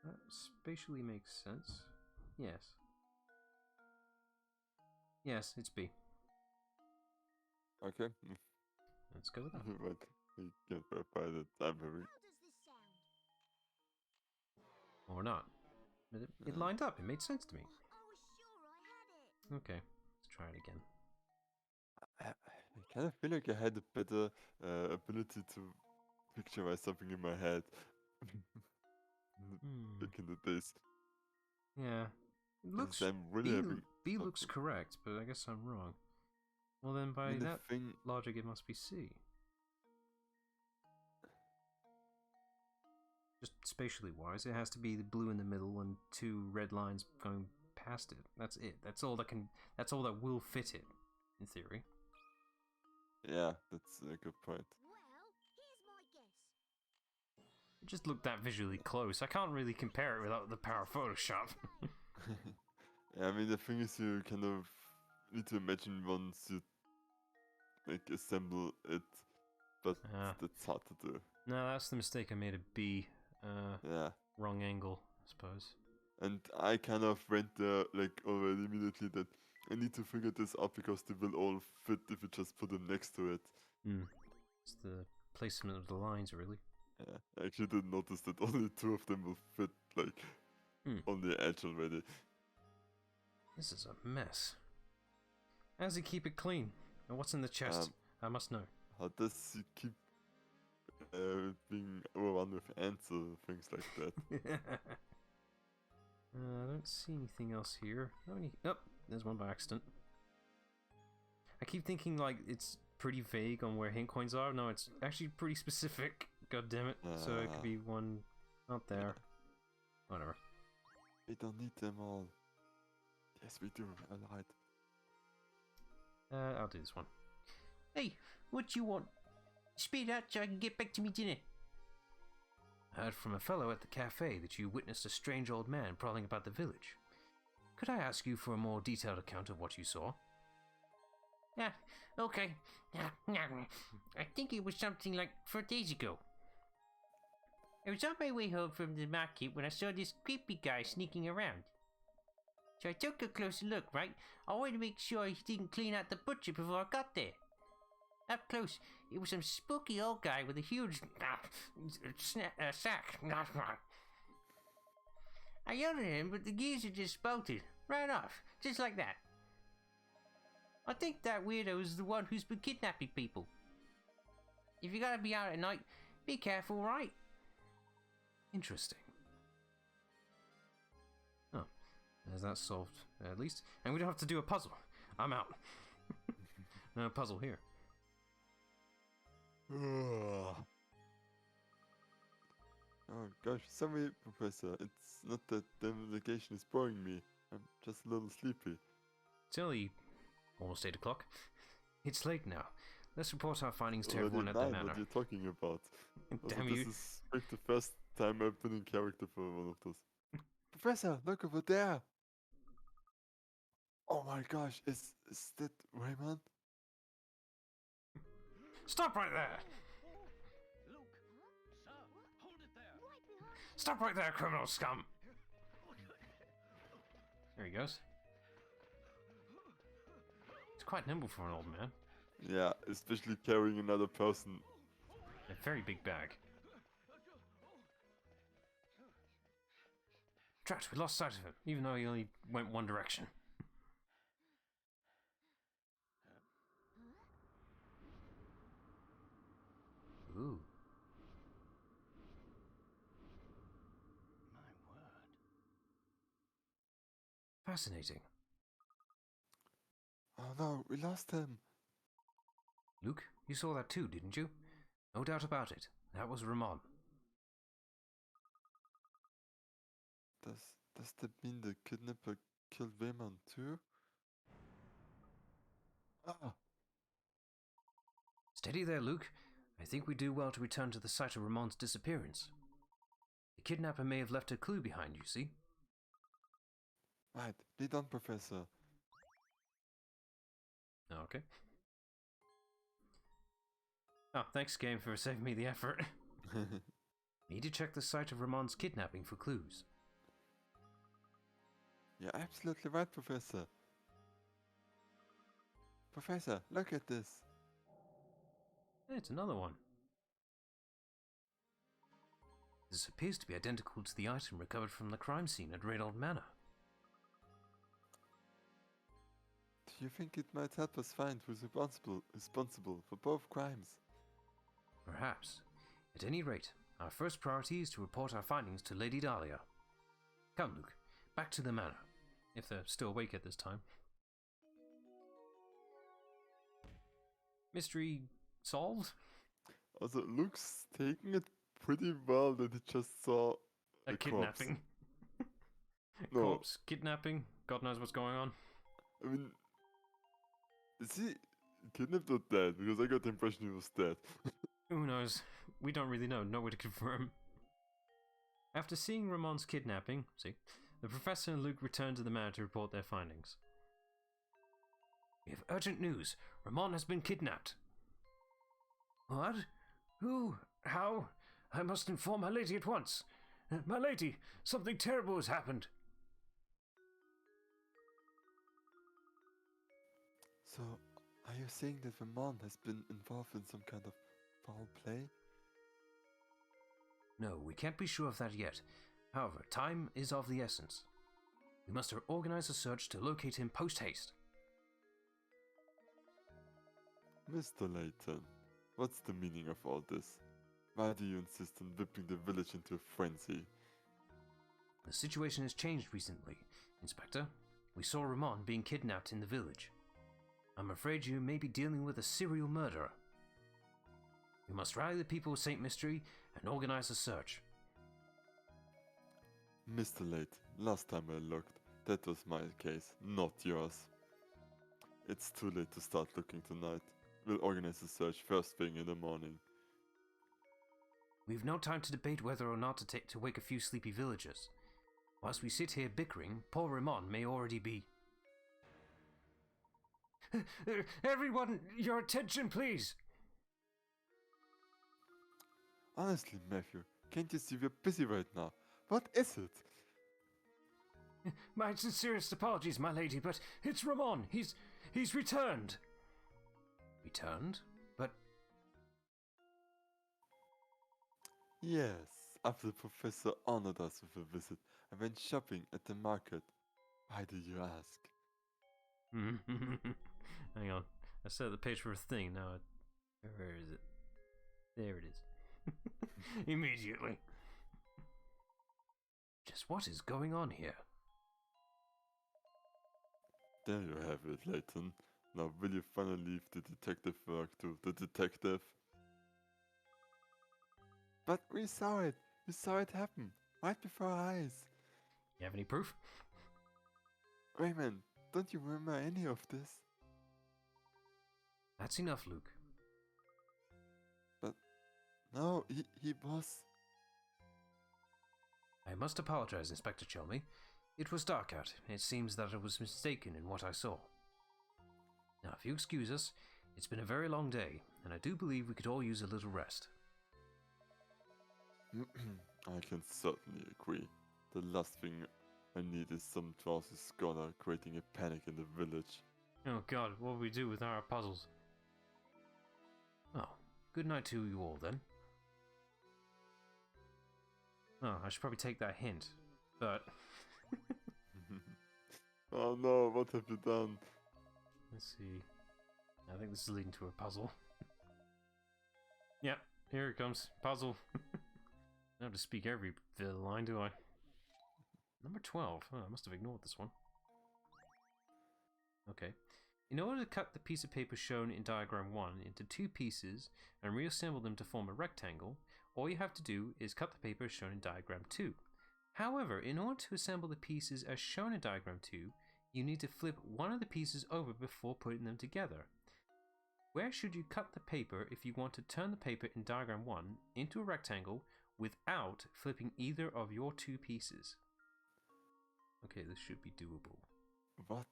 That spatially makes sense. Yes. Yes, it's B. Okay. Let's go with that. But we can verify that I'm very. How does this sound? Or not. But it lined up. It made sense to me. I was sure I had it. Okay, let's try it again. I kind of feel like I had a better ability to picturize something in my head back in the days. Yeah. It looks... I'm really having B looks correct, but I guess I'm wrong. Well then, by the that thing. logic, it must be C. Just spatially wise, it has to be the blue in the middle and 2 red lines going past it. That's it. That's all that can... That's all that will fit it, in theory. Yeah, that's a good point. Well, here's my guess. It just looked that visually close. I can't really compare it without the power of Photoshop. Yeah, I mean the thing is you kind of need to imagine once you like assemble it, but that's hard to do. No, that's the mistake I made at B. Yeah. Wrong angle, I suppose. And I kind of went there like already immediately that I need to figure this out because they will all fit if you just put them next to it. It's the placement of the lines, really. Yeah, I actually didn't notice that only 2 of them will fit like on the edge already. This is a mess. How does he keep it clean? And what's in the chest? I must know. How does he keep being overrun with ants or things like that? I don't see anything else here. Oh, there's one by accident. I keep thinking like it's pretty vague on where hint coins are. No, it's actually pretty specific. God damn it. So it could be one out there. Whatever. We don't need them all. Yes, we do. I lied. I'll do this one. Hey, what you want? Speed out so I can get back to me dinner. I heard from a fellow at the cafe that you witnessed a strange old man prowling about the village. Could I ask you for a more detailed account of what you saw? Yeah, okay. I think it was something like 4 days ago. I was on my way home from the market when I saw this creepy guy sneaking around. So I took a closer look, right? I wanted to make sure he didn't clean out the butcher before I got there. Up close, it was some spooky old guy with a huge sack. I yelled at him, but the geezer just bolted. Right off, just like that. I think that weirdo is the one who's been kidnapping people. If you gotta be out at night, be careful, right? Interesting. Oh, there's that solved, at least. And we don't have to do a puzzle. I'm out. No puzzle here. Oh gosh, sorry, Professor. It's not that the navigation is boring me. I'm just a little sleepy. It's only almost 8 o'clock. It's late now. Let's report our findings to Already everyone at the 9, manor. what are you talking about? Damn Also, you. this is like the first time I've been in character for one of those. Professor, look over there! Oh my gosh, is that Rayman? Stop right there! Luke, sir, hold it there. Right behind. Stop right there, criminal scum! There he goes. It's quite nimble for an old man. Yeah, especially carrying another person. A very big bag. Drat, we lost sight of him, even though he only went one direction. Ooh. My word. Fascinating. Oh no, we lost him. Luke, you saw that too, didn't you? No doubt about it. That was Ramon. Does that mean the kidnapper killed Rayman too? Ah, Steady there, Luke. I think we do well to return to the site of Ramon's disappearance. The kidnapper may have left a clue behind, you see? right, lead on, Professor. Okay. Oh, thanks, game, for saving me the effort. Need to check the site of Ramon's kidnapping for clues. You're absolutely right, Professor. Professor, look at this. Hey, it's another one. This appears to be identical to the item recovered from the crime scene at Reynold Manor. Do you think it might help us find who's responsible for both crimes? Perhaps. At any rate, our first priority is to report our findings to Lady Dahlia. Come, Luke, back to the manor, if they're still awake at this time. Mystery solved? Also, Luke's taking it pretty well that he just saw A kidnapping. No. Corpse, kidnapping, God knows what's going on. I mean, is he kidnapped or dead? Because I got the impression he was dead. Who knows? We don't really know, no way to confirm. After seeing Ramon's kidnapping, the Professor and Luke return to the manor to report their findings. We have urgent news. Ramon has been kidnapped. What? Who? How? I must inform my lady at once. My lady, something terrible has happened. So, are you saying that Ramon has been involved in some kind of foul play? No, we can't be sure of that yet. However, time is of the essence. We must organize a search to locate him post-haste. Mr. Layton, what's the meaning of all this? Why do you insist on whipping the village into a frenzy? The situation has changed recently, Inspector. We saw Ramon being kidnapped in the village. I'm afraid you may be dealing with a serial murderer. We must rally the people of St. Mystery and organize a search. Mr. Layton, last time I looked, that was my case, not yours. It's too late to start looking tonight. We'll organize a search first thing in the morning. We've no time to debate whether or not to wake a few sleepy villagers. Whilst we sit here bickering, poor Ramon may already be... Everyone, your attention, please! Honestly, Matthew, can't you see we're busy right now? What is it? My sincerest apologies, my lady, but it's Ramon. He's returned. Returned? But... Yes, after the professor honored us with a visit, I went shopping at the market. Why do you ask? Hang on. I set the page for a thing. Now, where is it? There it is. Immediately. Just what is going on here? There you have it, Layton. Now will you finally leave the detective work to the detective? But we saw it. We saw it happen. Right before our eyes. You have any proof? Raymond, don't you remember any of this? That's enough, Luke. No, he was... I must apologize, Inspector Chelmy. It was dark out. It seems that I was mistaken in what I saw. Now, if you excuse us, it's been a very long day, and I do believe we could all use a little rest. I can certainly agree. The last thing I need is some drowsy scholar creating a panic in the village. Oh god, what will we do with our puzzles? Oh, good night to you all then. Oh, I should probably take that hint, but... Oh no, what have you done? Let's see. I think this is leading to a puzzle. Yep, here it comes. Puzzle. I don't have to speak every bit of the line, do I? Number 12. Oh, I must have ignored this one. Okay. In order to cut the piece of paper shown in diagram 1 into 2 pieces and reassemble them to form a rectangle, all you have to do is cut the paper shown in diagram 2. However, in order to assemble the pieces as shown in diagram 2, you need to flip one of the pieces over before putting them together. Where should you cut the paper if you want to turn the paper in diagram 1 into a rectangle without flipping either of your 2 pieces? Okay, this should be doable. What?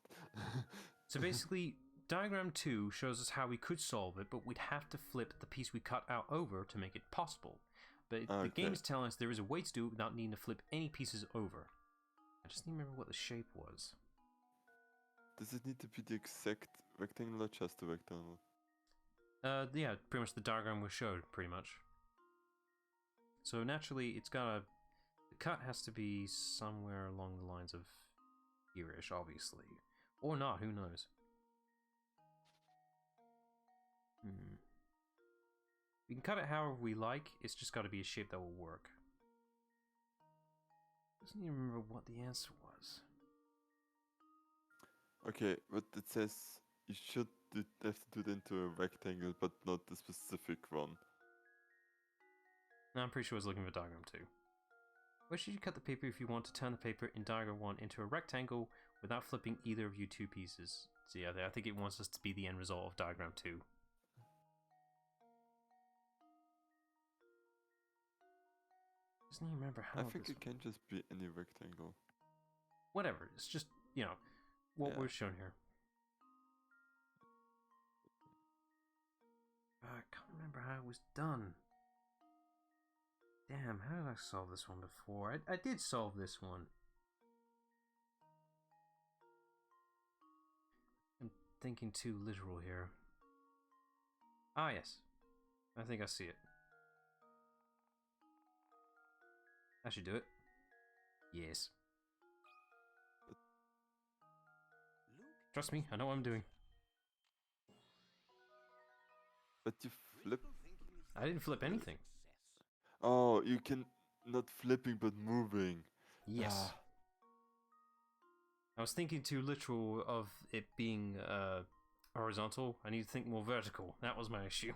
So basically, diagram 2 shows us how we could solve it, but we'd have to flip the piece we cut out over to make it possible. But the game is telling us there is a way to do it without needing to flip any pieces over. I just need to remember what the shape was. Does it need to be the exact rectangle or just a rectangle? Yeah, pretty much the diagram we showed, pretty much. So naturally, it's gotta... The cut has to be somewhere along the lines of here-ish, obviously. Or not, who knows? We can cut it however we like, it's just gotta be a shape that will work. I don't even remember what the answer was. Okay, but it says you should have to do it into a rectangle, but not the specific one. No, I'm pretty sure I was looking for diagram 2. Where should you cut the paper if you want to turn the paper in diagram 1 into a rectangle without flipping either of you two pieces? So yeah, I think it wants us to be the end result of diagram 2. Doesn't even remember how. I think it can just be any rectangle. Whatever, it's just, you know, what Yeah. we're shown here. I can't remember how it was done. Damn, how did I solve this one before? I did solve this one. I'm thinking too literal here. Ah, yes. I think I see it. I should do it. Yes. Trust me, I know what I'm doing. But you flip. I didn't flip anything. Oh, you can not flipping but moving. Yes. Ah. I was thinking too literal of it being horizontal. I need to think more vertical. That was my issue.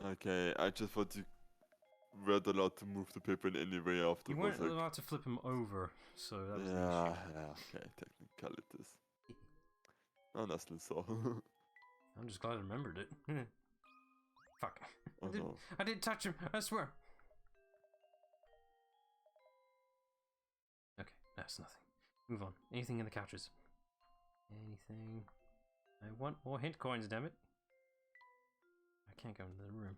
Okay, I just thought you weren't allowed to move the paper in any way after. You weren't allowed to flip them over, so that was the Yeah, issue. yeah, okay, technicalities. Honestly, so. I'm just glad I remembered it. Fuck. Oh no. I didn't touch him, I swear. Okay, that's nothing. Move on. Anything in the couches? Anything? I want more hint coins, damn it. I can't go into the room.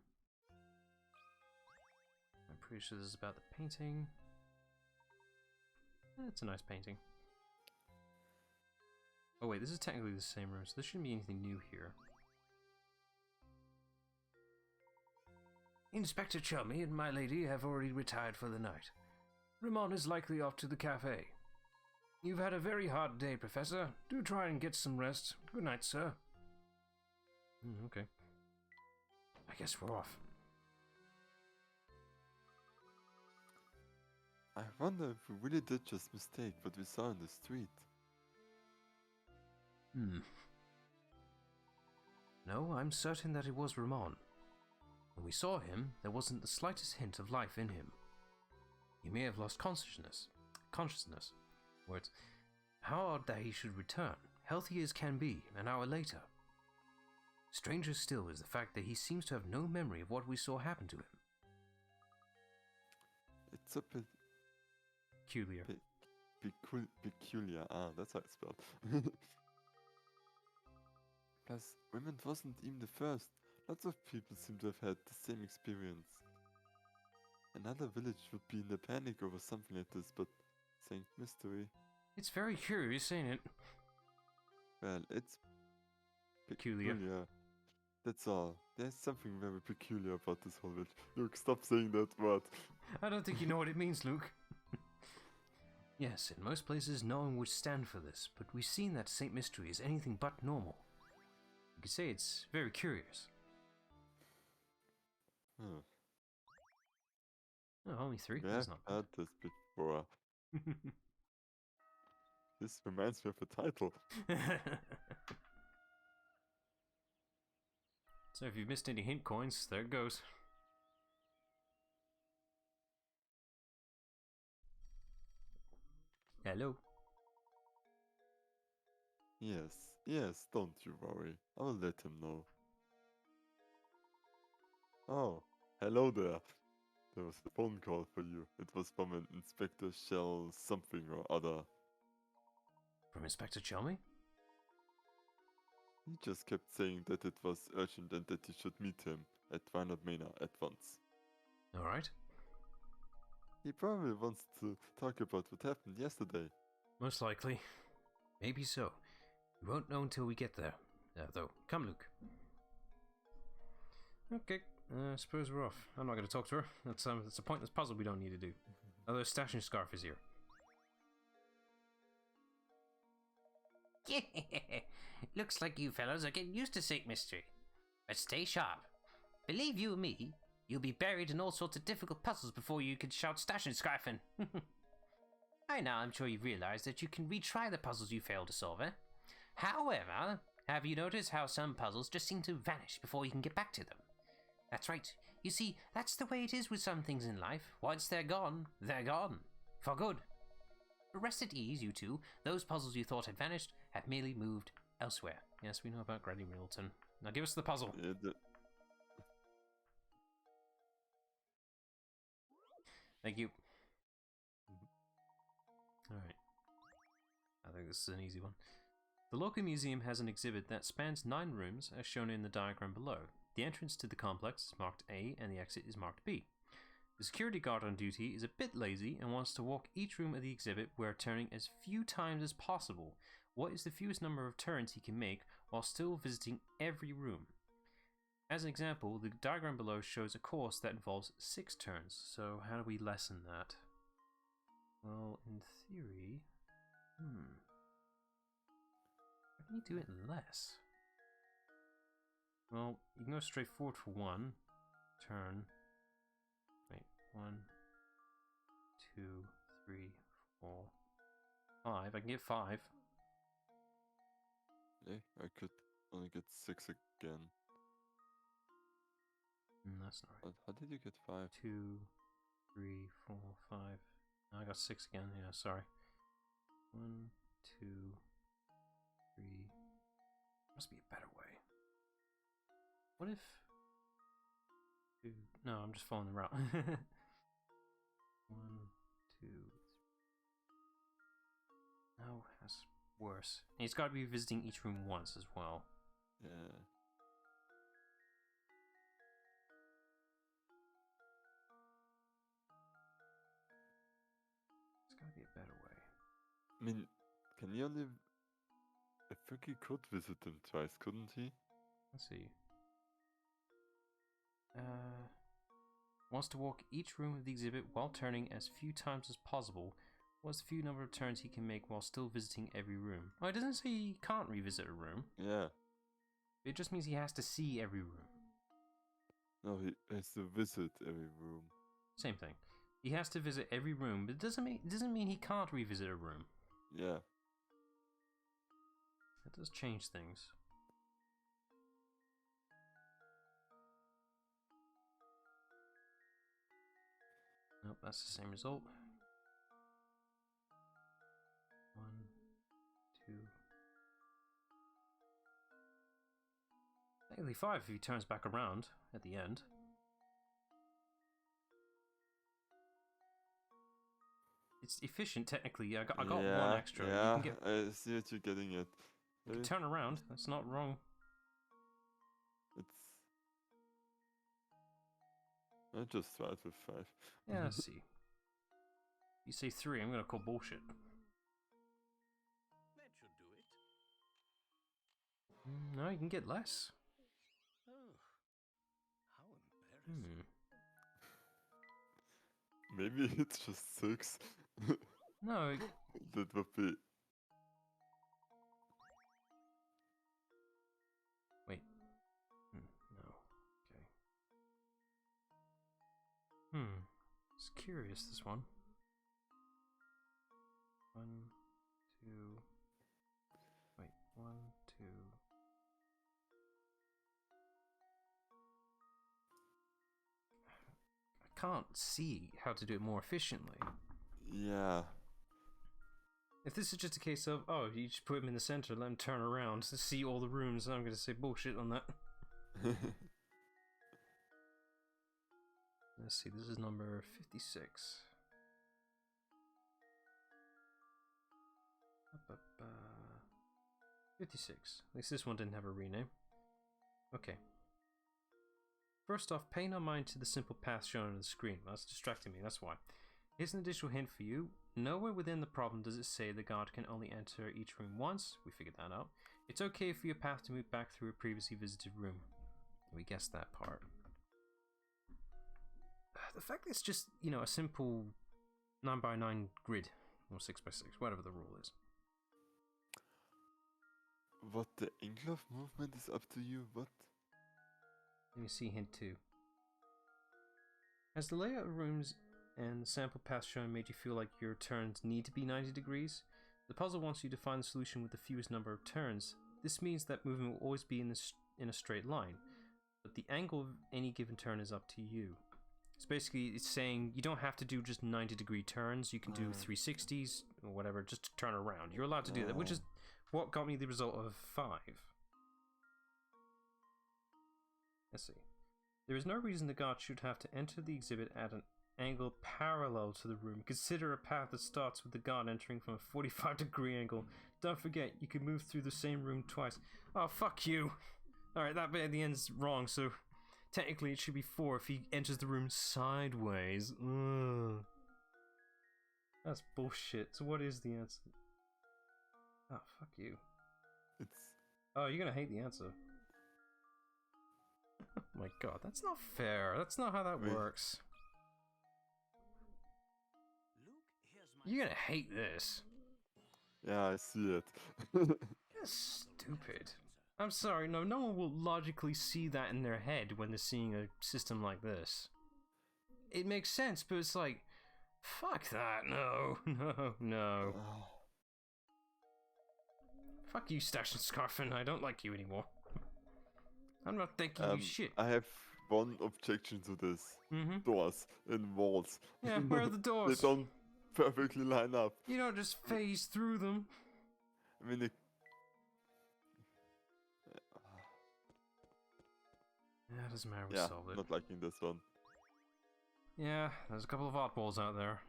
I'm pretty sure this is about the painting. It's a nice painting. Oh wait, this is technically the same room, so there shouldn't be anything new here. Inspector Chummy and my lady have already retired for the night. Ramon is likely off to the cafe. You've had a very hard day, Professor. Do try and get some rest. Good night, sir. Okay. I guess we're off. I wonder if we really did just mistake what we saw in the street. No, I'm certain that it was Ramon. When we saw him, there wasn't the slightest hint of life in him. He may have lost consciousness. Words. How odd that he should return, healthy as can be, an hour later. Stranger still is the fact that he seems to have no memory of what we saw happen to him. It's a bit Peculiar. peculiar. Ah, that's how it's spelled. Plus, Raymond wasn't even the first. Lots of people seem to have had the same experience. Another village would be in a panic over something like this, but Saint Mystery. It's very curious, ain't it? Well, it's Peculiar. That's all. There's something very peculiar about this whole village. Luke, stop saying that word. I don't think you know what it means, Luke. Yes, in most places no one would stand for this, but we've seen that Saint Mystery is anything but normal. You could say it's very curious. Huh. Oh, only 3? We That's have not had this before. This reminds me of a title. bad. So if you've missed any hint coins, there it goes. Hello. Yes, don't you worry. I will let him know. Oh, hello there. There was a phone call for you. It was from an Inspector Shell something or other. From Inspector Chelmy? He just kept saying that it was urgent and that you should meet him at Vinod Manor at once. Alright. He probably wants to talk about what happened yesterday. Most likely. Maybe so. We won't know until we get there. Though. Come, Luke. Okay. I suppose we're off. I'm not going to talk to her. That's a pointless puzzle we don't need to do. Although stashing scarf is here. Looks like you fellows are getting used to Sick Mystery. But stay sharp. Believe you me, you'll be buried in all sorts of difficult puzzles before you can shout stash and scarfing. By now I'm sure you've realized that you can retry the puzzles you failed to solve, eh? However, have you noticed how some puzzles just seem to vanish before you can get back to them? That's right. You see, that's the way it is with some things in life. Once they're gone, they're gone. For good. But rest at ease, you two. Those puzzles you thought had vanished have merely moved elsewhere. Yes, we know about Granny Middleton. Now give us the puzzle. Thank you. Alright. I think this is an easy one. The local museum has an exhibit that spans 9 rooms, as shown in the diagram below. The entrance to the complex is marked A and the exit is marked B. The security guard on duty is a bit lazy and wants to walk each room of the exhibit where turning as few times as possible. What is the fewest number of turns he can make while still visiting every room? As an example, the diagram below shows a course that involves 6 turns, so how do we lessen that? Well, in theory... How can you do it less? Well, you can go straight forward for 1 turn. Wait, 1, 2, 3, 4, 5. I can get 5. Yeah, I could only get 6 again. That's not right. How did you get 5? 2, 3, 4, 5. No, I got 6 again. Yeah, sorry. 1, 2, 3. Must be a better way. What if... 2... No, I'm just following the route. 1, 2, 3. No, that's worse. And he's got to be visiting each room once as well. Yeah. There's got to be a better way. I mean, can he only... I think he could visit them twice, couldn't he? Let's see. Wants to walk each room of the exhibit while turning as few times as possible. What's the few number of turns he can make while still visiting every room? Oh, it doesn't say he can't revisit a room. Yeah. It just means he has to see every room. No, he has to visit every room. Same thing. He has to visit every room, but it doesn't mean he can't revisit a room. Yeah. That does change things. Nope, that's the same result. 1, 2. Technically 5 if he turns back around at the end. It's efficient technically. I got 1 extra. Yeah, You can get, I see what you're getting at. you can turn around. That's not wrong. It's... I just tried with 5. Yeah, let's see. You say 3, I'm gonna call bullshit. That should do it. No, you can get less. Oh, how embarrassing. Maybe it's just 6. No, That would be... wait. No. Okay. It's curious, this one. 1, 2. Wait, 1, 2. I can't see how to do it more efficiently. Yeah. If this is just a case of, oh, you just put him in the center, let him turn around to see all the rooms, I'm going to say bullshit on that. Let's see, this is number 56. 56. At least this one didn't have a rename. Okay. First off, pay no mind to the simple path shown on the screen. That's distracting me, that's why. Here's an additional hint for you. Nowhere within the problem does it say the guard can only enter each room once. We figured that out. It's okay for your path to move back through a previously visited room. We guessed that part. The fact that it's just, you know, a simple 9x9 grid, or 6x6, whatever the rule is. What the angle of movement is up to you? What? Let me see hint 2. Has the layout of rooms and the sample path shown made you feel like your turns need to be 90 degrees? The puzzle wants you to find the solution with the fewest number of turns. This means that movement will always be in a straight line, but the angle of any given turn is up to you. So basically it's saying you don't have to do just 90-degree turns, you can do 360s or whatever just to turn around. You're allowed to do that, which is what got me the result of 5. Let's see. There is no reason the guard should have to enter the exhibit at an angle parallel to the room. Consider a path that starts with the guard entering from a 45-degree angle. Don't forget, you can move through the same room twice. Oh, fuck you! Alright, that bit at the end's wrong, so technically it should be 4 if he enters the room sideways. Ugh. That's bullshit. So what is the answer? Oh, fuck you. It's Oh, you're gonna hate the answer. Oh my god, that's not fair. That's not how that Wait. works. Luke, here's my You're gonna hate this. yeah, I see it. That's stupid. I'm sorry, no one will logically see that in their head when they're seeing a system like this. It makes sense, but it's like, fuck that, no, no. Oh, Fuck you, Stash and Scarfin, I don't like you anymore. I'm not thanking you shit. I have one objection to this. Mm-hmm. Doors and walls. Yeah, where are the They doors? don't perfectly line up. You don't just phase through them. I mean, Yeah, doesn't matter, we yeah, solved it. not liking this one. Yeah, there's a couple of oddballs out there.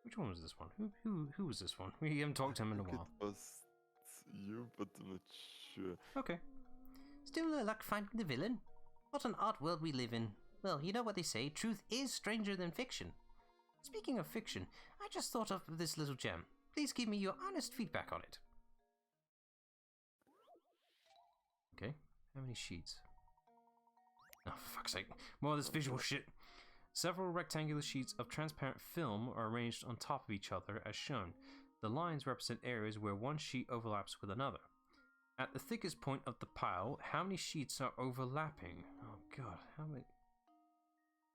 Which one was this one? Who was this one? We haven't talked to him in a I think while. it was you, but I'm not sure. Okay. Still no luck finding the villain? What an odd world we live in. Well, you know what they say, truth is stranger than fiction. Speaking of fiction, I just thought of this little gem. Please give me your honest feedback on it. Okay. How many sheets? Oh, for fuck's sake. More of this visual shit. Several rectangular sheets of transparent film are arranged on top of each other as shown. The lines represent areas where one sheet overlaps with another. At the thickest point of the pile, how many sheets are overlapping? Oh god, how many?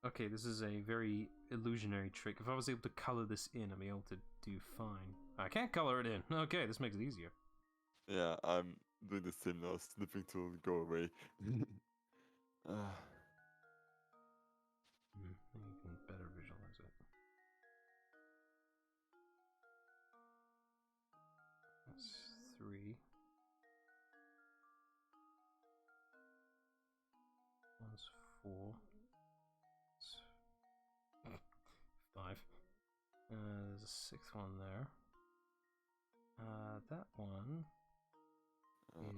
Okay, this is a very illusionary trick. If I was able to color this in, I'd be able to do fine. I can't color it in. Okay, this makes it easier. Yeah, I'm doing the same now. Snipping tool, go away. You can better visualize it. That's 3. One's 4. 5. There's a 6th one there. That one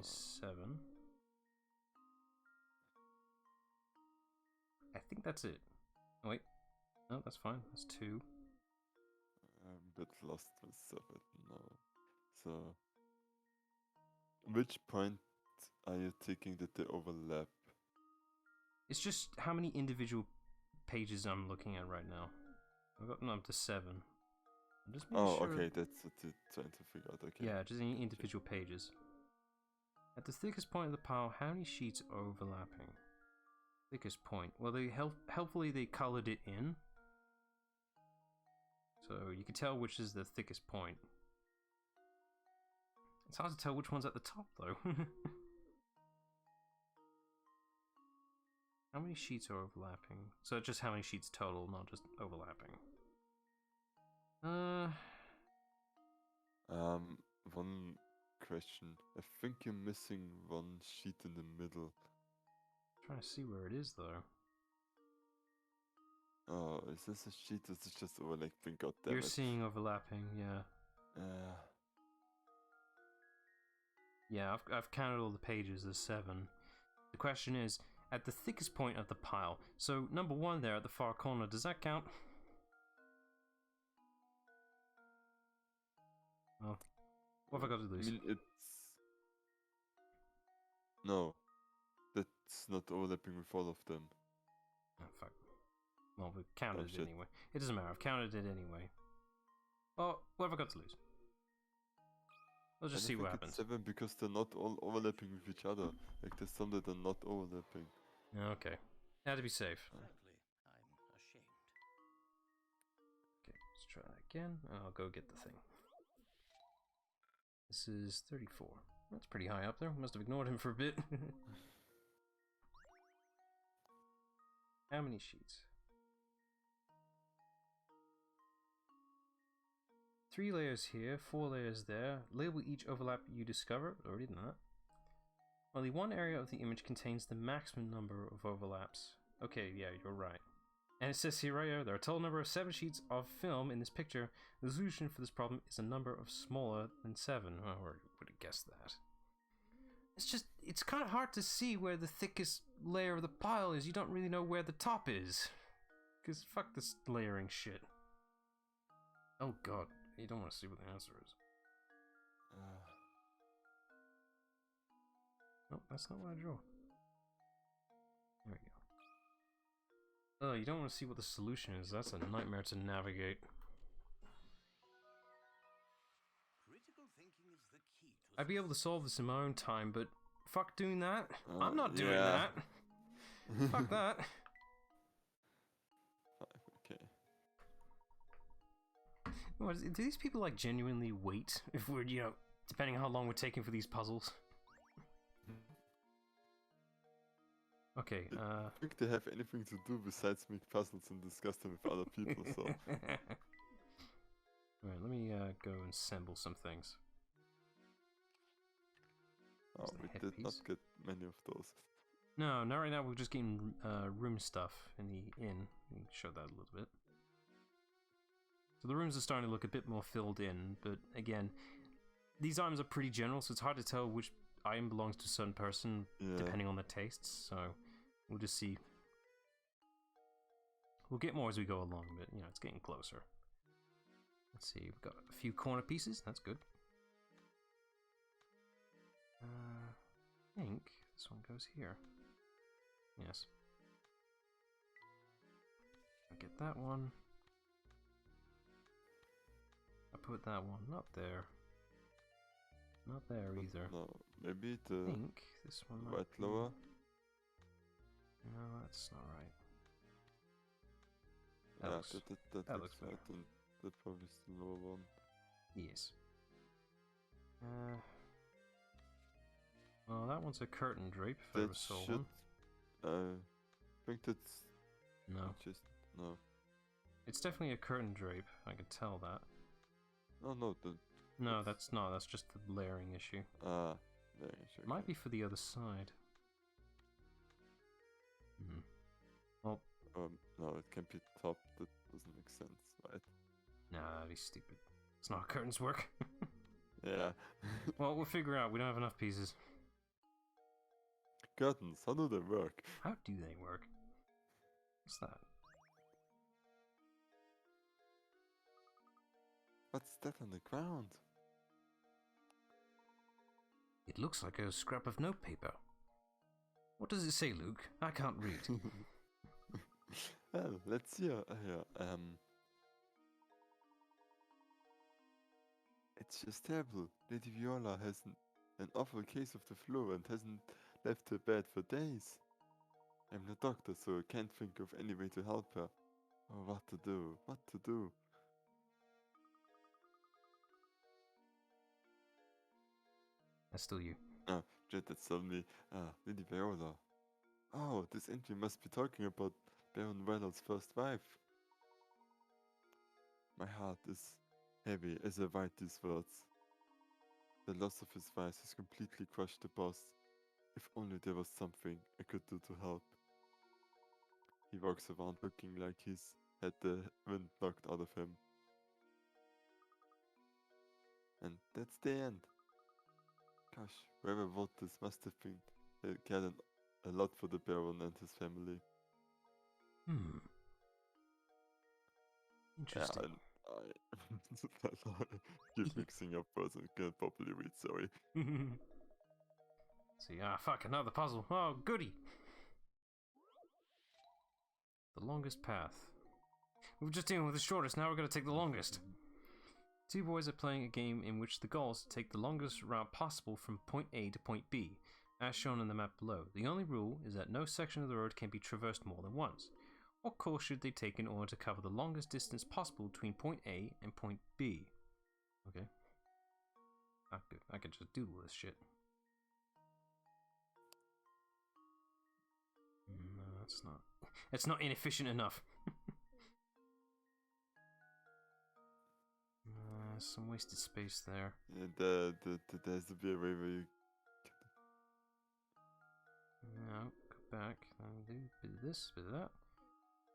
is 7. I think that's it. Oh, wait. No, that's fine. That's 2. I'm a bit lost myself now. So, which point are you taking that they overlap? It's just how many individual pages I'm looking at right now. I've gotten up to 7. I'm just making Oh, sure. okay, that's what you're trying to figure out. Okay. Yeah, just any individual pages. At the thickest point of the pile, how many sheets are overlapping? Thickest point. Well, they helpfully they colored it in, so you can tell which is the thickest point. It's hard to tell which one's at the top, though. How many sheets are overlapping? So just how many sheets total, not just overlapping. One question. I think you're missing one sheet in the middle. Trying to see where it is, though. Oh, is this a sheet or is it just overlapping? God damn You're it. seeing overlapping, yeah. Yeah, I've counted all the pages as 7. The question is, at the thickest point of the pile. So number 1 there at the far corner, does that count? Well, what have I got to I lose? mean, it's... No. That's not overlapping with all of them. Oh, fuck. Well, we've counted it shit. anyway. It doesn't matter, I've counted it anyway. Well, what have I got to lose? Let's just And I see what think happens. it's 7 because they're not all overlapping with each other. Like, there's some that are not overlapping. Okay. Had to be safe. Frankly, I'm ashamed. Okay, let's try that again, and I'll go get the thing. This is 34. That's pretty high up there. Must have ignored him for a bit. How many sheets? 3 layers here, 4 layers there. Label each overlap you discover. Already done that. Only one area of the image contains the maximum number of overlaps. Okay, yeah, you're right. And it says here right here, there are a total number of 7 sheets of film in this picture. The solution for this problem is a number of smaller than 7. Oh, I would have guessed that. It's kind of hard to see where the thickest layer of the pile is. You don't really know where the top is. Because fuck this layering shit. Oh god, you don't want to see what the answer is. Nope, that's not what I drew. There we go. Oh, you don't want to see what the solution is. That's a nightmare to navigate. Critical thinking is the key to I'd be able to solve this in my own time, but fuck doing that. I'm not doing yeah. that. Fuck that. Okay. Do these people like genuinely wait if we're, depending on how long we're taking for these puzzles? Okay, I think they have anything to do besides make puzzles and discuss them with other people, so... Alright, let me go and assemble some things. Oh, Is the we did headpiece? not get many of those. No, not right now. We're just getting room stuff in the inn. Let me show that a little bit. So the rooms are starting to look a bit more filled in, but again, these items are pretty general, so it's hard to tell which item belongs to a certain person depending on their tastes. So we'll just see. We'll get more as we go along, but it's getting closer. Let's see, we've got a few corner pieces. That's good. I think this one goes here. Yes. I'll get that one. I'll put that one not there. Not there But either. no, maybe I the think this one might right be... lower. No, that's not right. Yeah, looks- that that looks looks better. right, and that probably is the lower one. Yes. Well, that one's a curtain drape, if I ever That saw should... one. I think that's No. just... No. It's definitely a curtain drape, I can tell that. Oh no, No, that's not, that's just the layering issue. there you It might be for the other side. Well, no, it can be top, that doesn't make sense, right? nah, that'd be stupid. It's not how curtains work. Yeah. Well, we'll figure out, we don't have enough pieces. Curtains, how do they work? How do they work? What's that? What's that on the ground? It looks like a scrap of notepaper. What does it say, Luke? I can't read. Well, let's see here. It's just terrible. Lady Viola has an awful case of the flu and hasn't left her bed for days. I'm the doctor, so I can't think of any way to help her. Oh, what to do? What to do? That's still you. Ah, Jet, that's suddenly. Lady Viola. Oh, this entry must be talking about Baron Reynolds' first wife. My heart is heavy as I write these words. The loss of his wife has completely crushed the boss. If only there was something I could do to help. He walks around looking like he's had the wind knocked out of him. And that's the end. Gosh, whoever wrote this must have been cared a lot for the Baron and his family. Hmm. Interesting. I keep mixing up words and can't properly read, sorry. See, fuck, another puzzle. Oh, goody. The longest path. We were just dealing with the shortest, now we're gonna take the longest. Two boys are playing a game in which the goal is to take the longest route possible from point A to point B, as shown on the map below. The only rule is that no section of the road can be traversed more than once. What course should they take in order to cover the longest distance possible between point A and point B? Okay. I could just doodle this shit. No, that's not. It's not inefficient enough. Some wasted space there. Yeah, there has to be a way where you... No, go back. Do a bit of this, bit of that.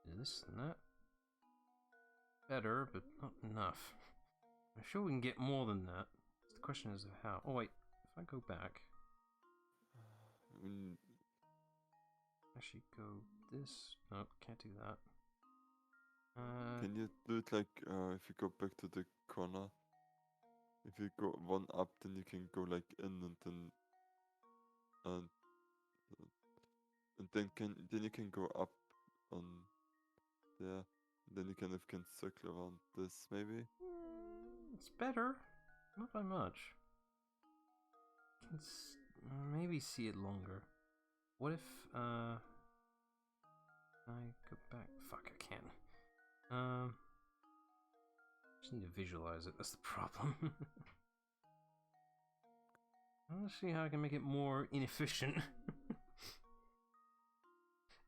Bit of this and that. Better, but not enough. I'm sure we can get more than that. The question is how. Oh wait, if I go back, Mm, actually go this. Nope, can't do that. Can you do it like if you go back to the corner? If you go one up, then you can go like in and and then you can go up on there. Then you kind of can circle around this maybe. It's better, not by much. Can maybe see it longer. What if I go back? Fuck, I can. Just need to visualize it. That's the problem. I want to see how I can make it more inefficient.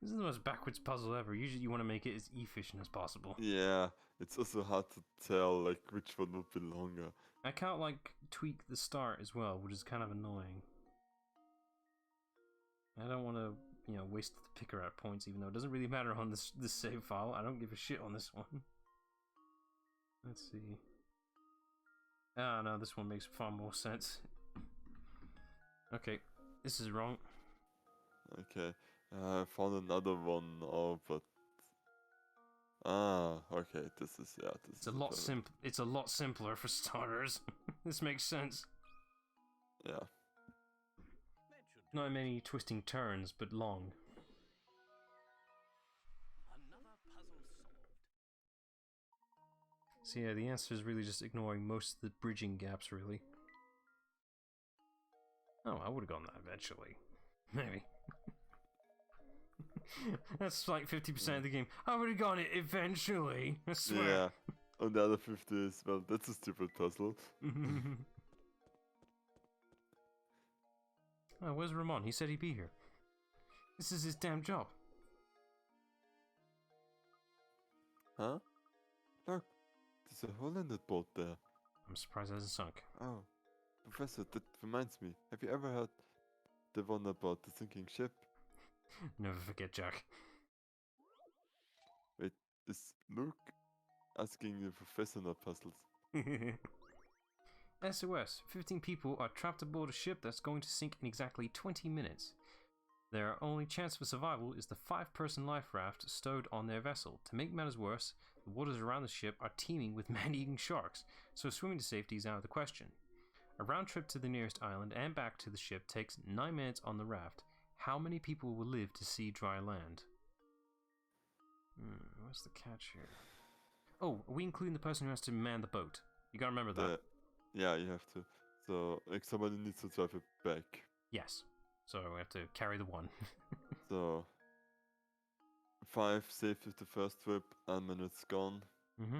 This is the most backwards puzzle ever. Usually you want to make it as efficient as possible. Yeah, it's also hard to tell like which one would be longer. I can't like tweak the start as well, which is kind of annoying. I don't want to, waste the picker out points, even though it doesn't really matter on this save file. I don't give a shit on this one. Let's see. Ah, no, this one makes far more sense. Okay, this is wrong. Okay, I found another one now, but okay, this is It's a lot It's a lot simpler for starters. This makes sense. Yeah. Not many twisting turns, but long. Another puzzle solved. So yeah, the answer is really just ignoring most of the bridging gaps, really. Oh, I would have gone that eventually. Maybe. That's like 50% of the game. I would have gone it eventually. I swear. Yeah. On the other 50 is, well, that's a stupid puzzle. Oh, where's Ramon? He said he'd be here. This is his damn job. Huh? Look, there's a hole in that boat there. I'm surprised it hasn't sunk. Oh, Professor, that reminds me. Have you ever heard the one about the sinking ship? Never forget, Jack. Wait, is Luke asking the professor not puzzles? SOS. 15 people are trapped aboard a ship that's going to sink in exactly 20 minutes. Their only chance for survival is the 5-person life raft stowed on their vessel. To make matters worse, the waters around the ship are teeming with man-eating sharks, so swimming to safety is out of the question. A round trip to the nearest island and back to the ship takes 9 minutes on the raft. How many people will live to see dry land? What's the catch here? Oh, are we including the person who has to man the boat? You gotta remember that. Yeah, you have to. So, like, somebody needs to drive it back. Yes. So we have to carry the one. So, 5 saved with the first trip, 9 minutes gone. Mm-hmm.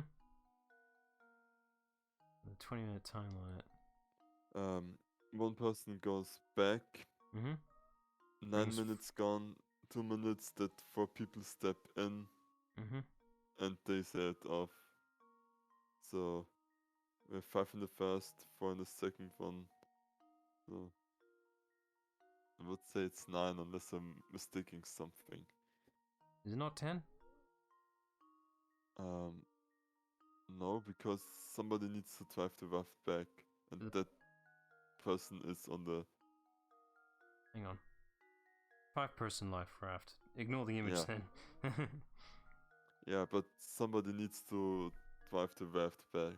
20-minute time limit. One person goes back. Mm-hmm. 9 minutes gone. 2 minutes that 4 people step in. Mm-hmm. And they set off. So, we have 5 in the first, 4 in the second one. So, I would say it's 9 unless I'm mistaking something. Is it not 10? No, because somebody needs to drive the raft back, and that person is on the... Hang on. 5-person life raft. Ignore the image Yeah. then. Yeah, but somebody needs to drive the raft back.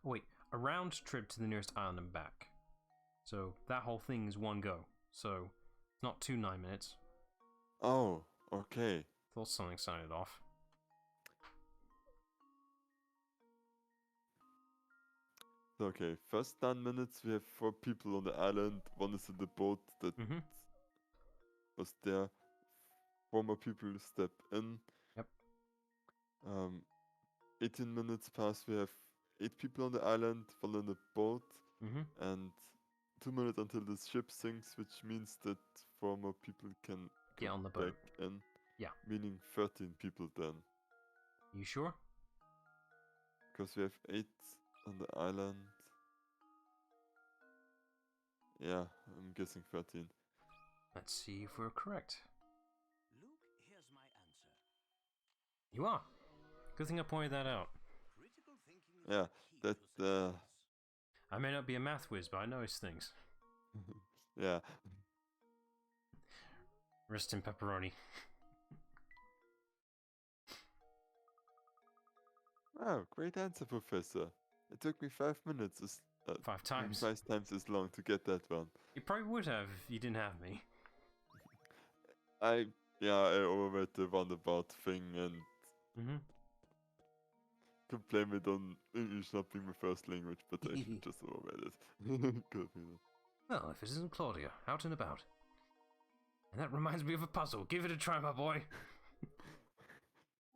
Oh, wait, a round trip to the nearest island and back. So that whole thing is one go. So it's not 2 9 minutes. Oh, okay. Thought something sounded off. Okay, first 9 minutes we have 4 people on the island. One is in the boat that Mm-hmm. was there. 4 more people step in. Yep. 18 minutes pass, we have 8 people on the island, one in the boat, Mm-hmm. and 2 minutes until the ship sinks, which means that 4 more people can Get come on the back boat. in. Yeah. Meaning 13 people then. You sure? Because we have 8 on the island. Yeah, I'm guessing 13. Let's see if we're correct. Luke, here's my answer. You are. Good thing I pointed that out. Critical thinking is Yeah, the key that, to success. I may not be a math whiz, but I notice things. yeah. Rest in pepperoni. Wow, great answer, Professor. It took me 5 minutes, 5 times. 5 times as long to get that one. You probably would have if you didn't have me. I overread the roundabout thing and Mm-hmm. could blame it on English not being my first language, but I actually just overread it. Good, you know. Well, if it isn't Claudia, out and about. And that reminds me of a puzzle. Give it a try, my boy.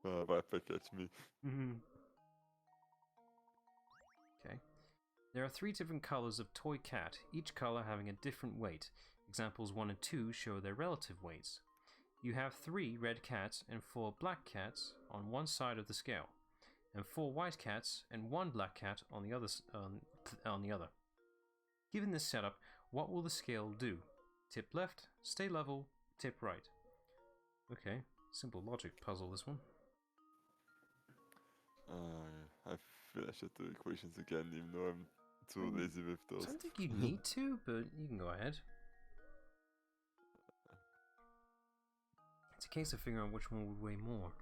Right back at me. Mm-hmm. Okay. There are 3 different colors of toy cat, each color having a different weight. Examples 1 and 2 show their relative weights. You have 3 red cats and 4 black cats on one side of the scale, and 4 white cats and 1 black cat on the other. Given this setup, what will the scale do? Tip left, stay level, tip right. Okay, simple logic puzzle this one. I feel I should do equations again, even though I'm too lazy with I those. don't think you need to, but you can go ahead. It's a case of figuring out which one would weigh more.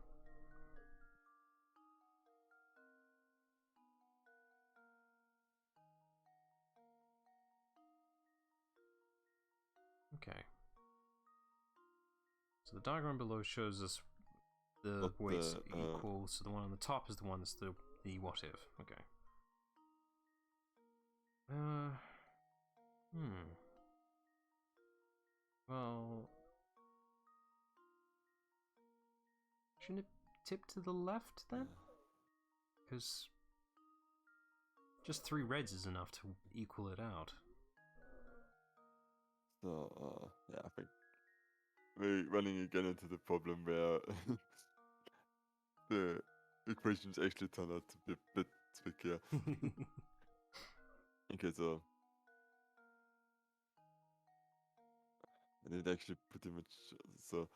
Okay. So the diagram below shows us the But weights the, equal, so the one on the top is the one that's the what if. Okay. Well, shouldn't it tip to the left then? Because just 3 reds is enough to equal it out. So, yeah, I think we're running again into the problem where the equations actually turn out to be a bit trickier. Okay, so I did actually pretty much so.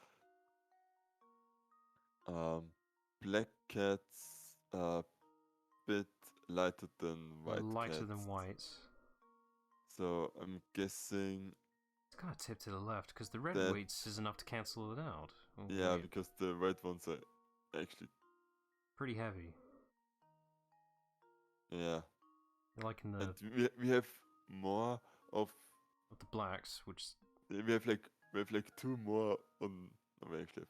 Black cats are a bit lighter than They're white lighter cats. than white. So I'm guessing, It's gotta tip to the left because the red That- weights is enough to cancel it out. Oh, yeah, wait, because the red ones are actually, pretty heavy. yeah. They're like in the And we have more of, the blacks, which we have like 2 more on, no, we actually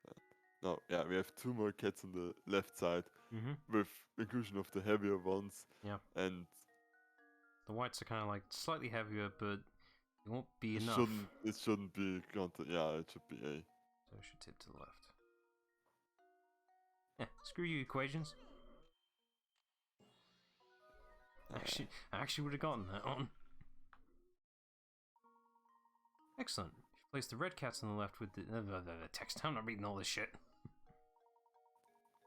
have, no, yeah, we have 2 more cats on the left side with inclusion of the heavier ones. Yeah. And the whites are kind of like slightly heavier, but it won't be it enough. shouldn't be counted. Yeah, it should be A. So it should tip to the left. Screw you, equations. I actually would have gotten that on. Excellent. If you place the red cats on the left with the text, I'm not reading all this shit.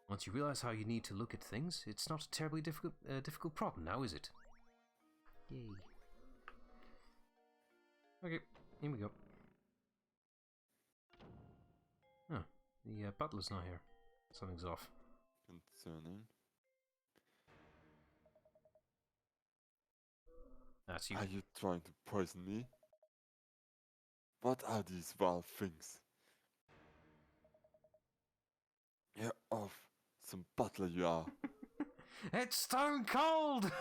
Once you realize how you need to look at things, it's not a terribly difficult problem now, is it? Yay. Okay, here we go. Oh, the butler's not here. Something's off. Concerning. That's you. Are you trying to poison me? What are these wild things? You're off. Some butler you are. It's stone cold!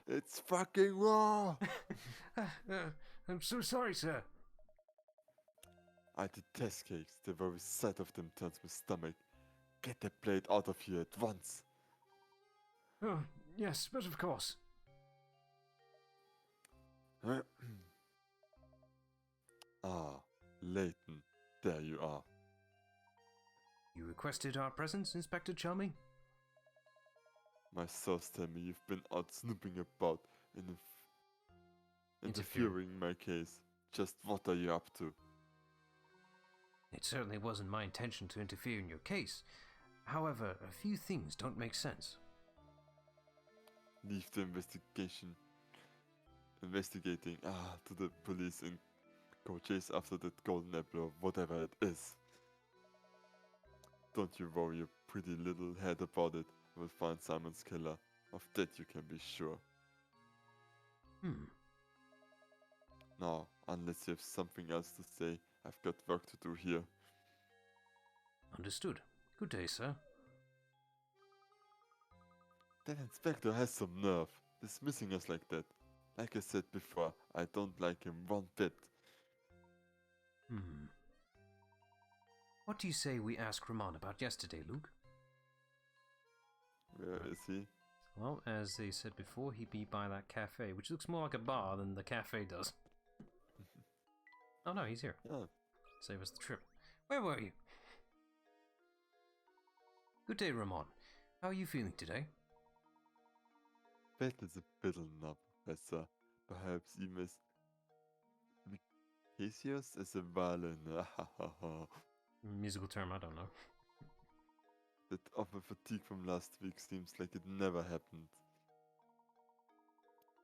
It's fucking raw! I'm so sorry, sir. I detest cakes. The very sight of them turns my stomach. Get that plate out of here at once. Oh, yes, but of course. Ah, Layton. There you are. You requested our presence, Inspector Chalmy? My source tell me you've been out snooping about and interfering in my case. Just what are you up to? It certainly wasn't my intention to interfere in your case. However, a few things don't make sense. Leave the investigating to the police and go chase after that golden apple or whatever it is. Don't you worry your pretty little head about it. We'll find Simon's killer. Of that you can be sure. Now, unless you have something else to say, I've got work to do here. Understood. Good day, sir. That inspector has some nerve, dismissing us like that. Like I said before, I don't like him one bit. What do you say we ask Ramon about yesterday, Luke? Where is he? Well, as they said before, he'd be by that cafe, which looks more like a bar than the cafe does. Oh no, he's here. Oh, Save us the trip. Where were you? Good day, Ramon. How are you feeling today? that is a fiddle now, Professor. Perhaps you miss Cassius as a violin. Musical term, I don't know. That offer fatigue from last week seems like it never happened.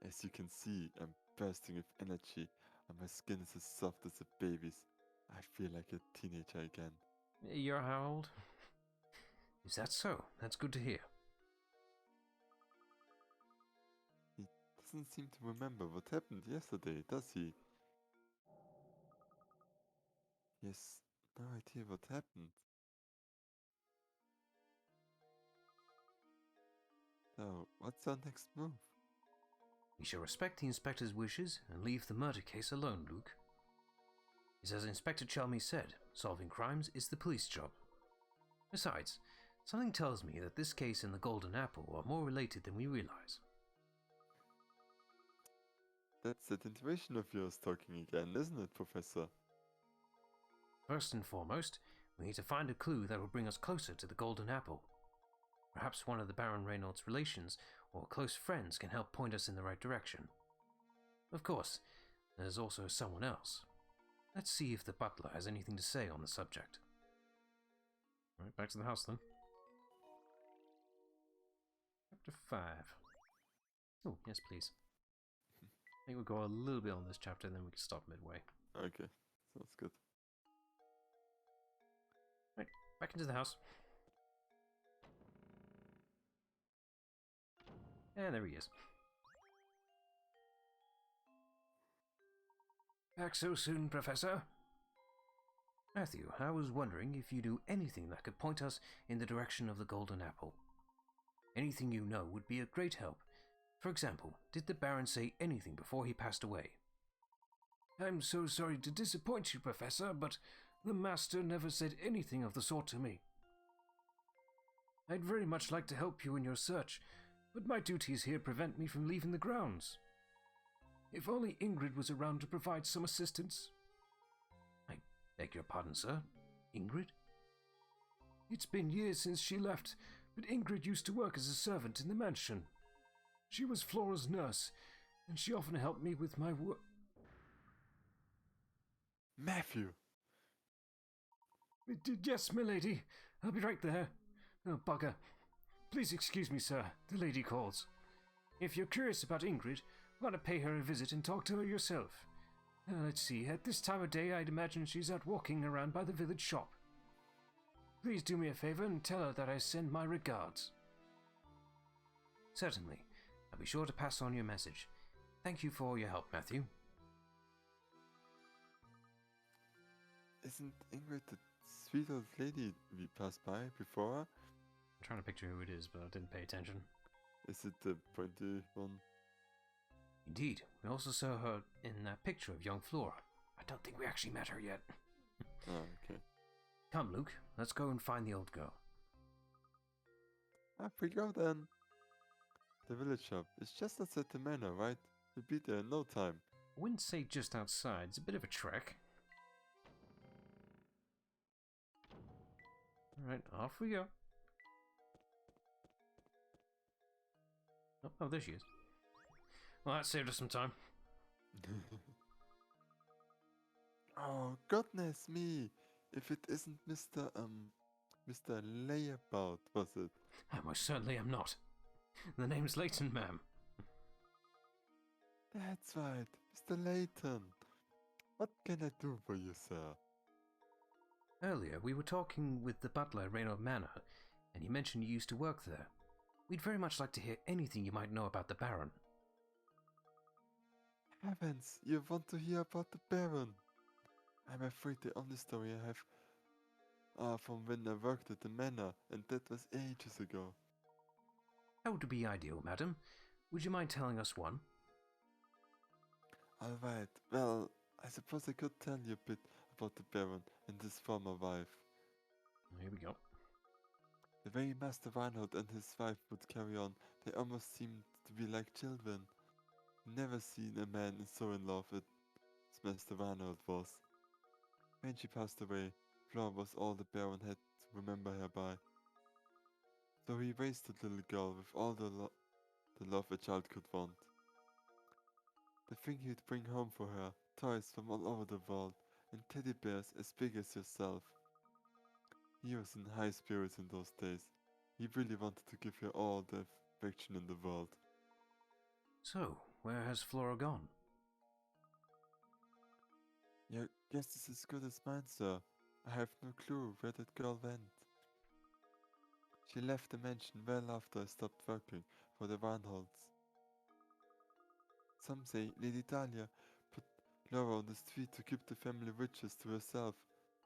As you can see, I'm bursting with energy and my skin is as soft as a baby's. I feel like a teenager again. You're how old? Is that so? That's good to hear. He doesn't seem to remember what happened yesterday, does he? He has no idea what happened. So, what's our next move? We shall respect the inspector's wishes and leave the murder case alone, Luke. It's as Inspector Chalmy said, solving crimes is the police job. Besides, something tells me that this case and the Golden Apple are more related than we realize. That's that intuition of yours talking again, isn't it, Professor? First and foremost, we need to find a clue that will bring us closer to the Golden Apple. Perhaps one of the Baron Reynolds' relations or close friends can help point us in the right direction. Of course, there's also someone else. Let's see if the butler has anything to say on the subject. Alright, back to the house then. Chapter 5. Oh, yes please. I think we'll go a little bit on this chapter and then we can stop midway. Okay, sounds good. Right, back into the house. And there he is. Back so soon, Professor? Matthew, I was wondering if you knew anything that could point us in the direction of the Golden Apple. Anything you know would be a great help. For example, did the Baron say anything before he passed away? I'm so sorry to disappoint you, Professor, but the Master never said anything of the sort to me. I'd very much like to help you in your search, but my duties here prevent me from leaving the grounds. If only Ingrid was around to provide some assistance. I beg your pardon, sir? Ingrid? It's been years since she left, but Ingrid used to work as a servant in the mansion. She was Flora's nurse, and she often helped me with my work. Matthew! Yes, milady. I'll be right there. Oh, bugger. Please excuse me, sir. The lady calls. If you're curious about Ingrid, why not pay her a visit and talk to her yourself? Let's see. At this time of day, I'd imagine she's out walking around by the village shop. Please do me a favor and tell her that I send my regards. Certainly. I'll be sure to pass on your message. Thank you for your help, Matthew. Isn't Ingrid the sweet old lady we passed by before? I'm trying to picture who it is, but I didn't pay attention. Is it the pointy one? Indeed, we also saw her in that picture of young Flora. I don't think we actually met her yet. Ah, okay. Come, Luke, let's go and find the old girl. Up we go then. The village shop is just outside the manor, right? We'll be there in no time. I wouldn't say just outside, it's a bit of a trek. Alright, off we go. Oh, there she is. Well, that saved us some time. Oh, goodness me! If it isn't Mr. Layabout, was it? I most certainly am not. The name's Layton, ma'am. That's right, Mr. Layton. What can I do for you, sir? Earlier, we were talking with the butler at Raynor Manor, and he mentioned you used to work there. We'd very much like to hear anything you might know about the Baron. Heavens, you want to hear about the Baron? I'm afraid the only story I have are from when I worked at the manor, and that was ages ago. That would be ideal, madam. Would you mind telling us one? Alright, well, I suppose I could tell you a bit about the Baron and his former wife. Here we go. The way Master Reinhold and his wife would carry on, they almost seemed to be like children. Never seen a man so in love as Master Reinhold was. When she passed away, Flora was all the Baron had to remember her by. So he raised the little girl with all the love a child could want. The thing he'd bring home for her, toys from all over the world, and teddy bears as big as yourself. He was in high spirits in those days. He really wanted to give her all the affection in the world. So, where has Flora gone? Your guess is as good as mine, sir. I have no clue where that girl went. She left the mansion well after I stopped working for the Reinholds. Some say Lady Dahlia put Flora on the street to keep the family riches to herself,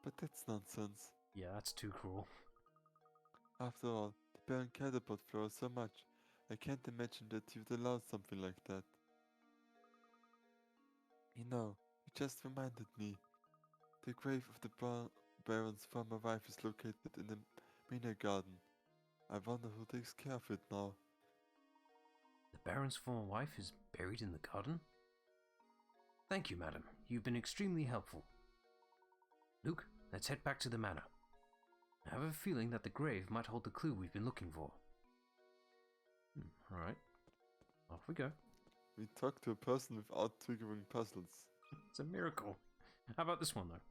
but that's nonsense. Yeah, that's too cruel. After all, the Baron cared about Flora so much, I can't imagine that he would allow something like that. You know, you just reminded me. The grave of the Baron's former wife is located in the manor garden. I wonder who takes care of it now. The Baron's former wife is buried in the garden? Thank you, madam. You've been extremely helpful. Luke, let's head back to the manor. I have a feeling that the grave might hold the clue we've been looking for. Alright. Off we go. We talk to a person without triggering puzzles. It's a miracle. How about this one, though?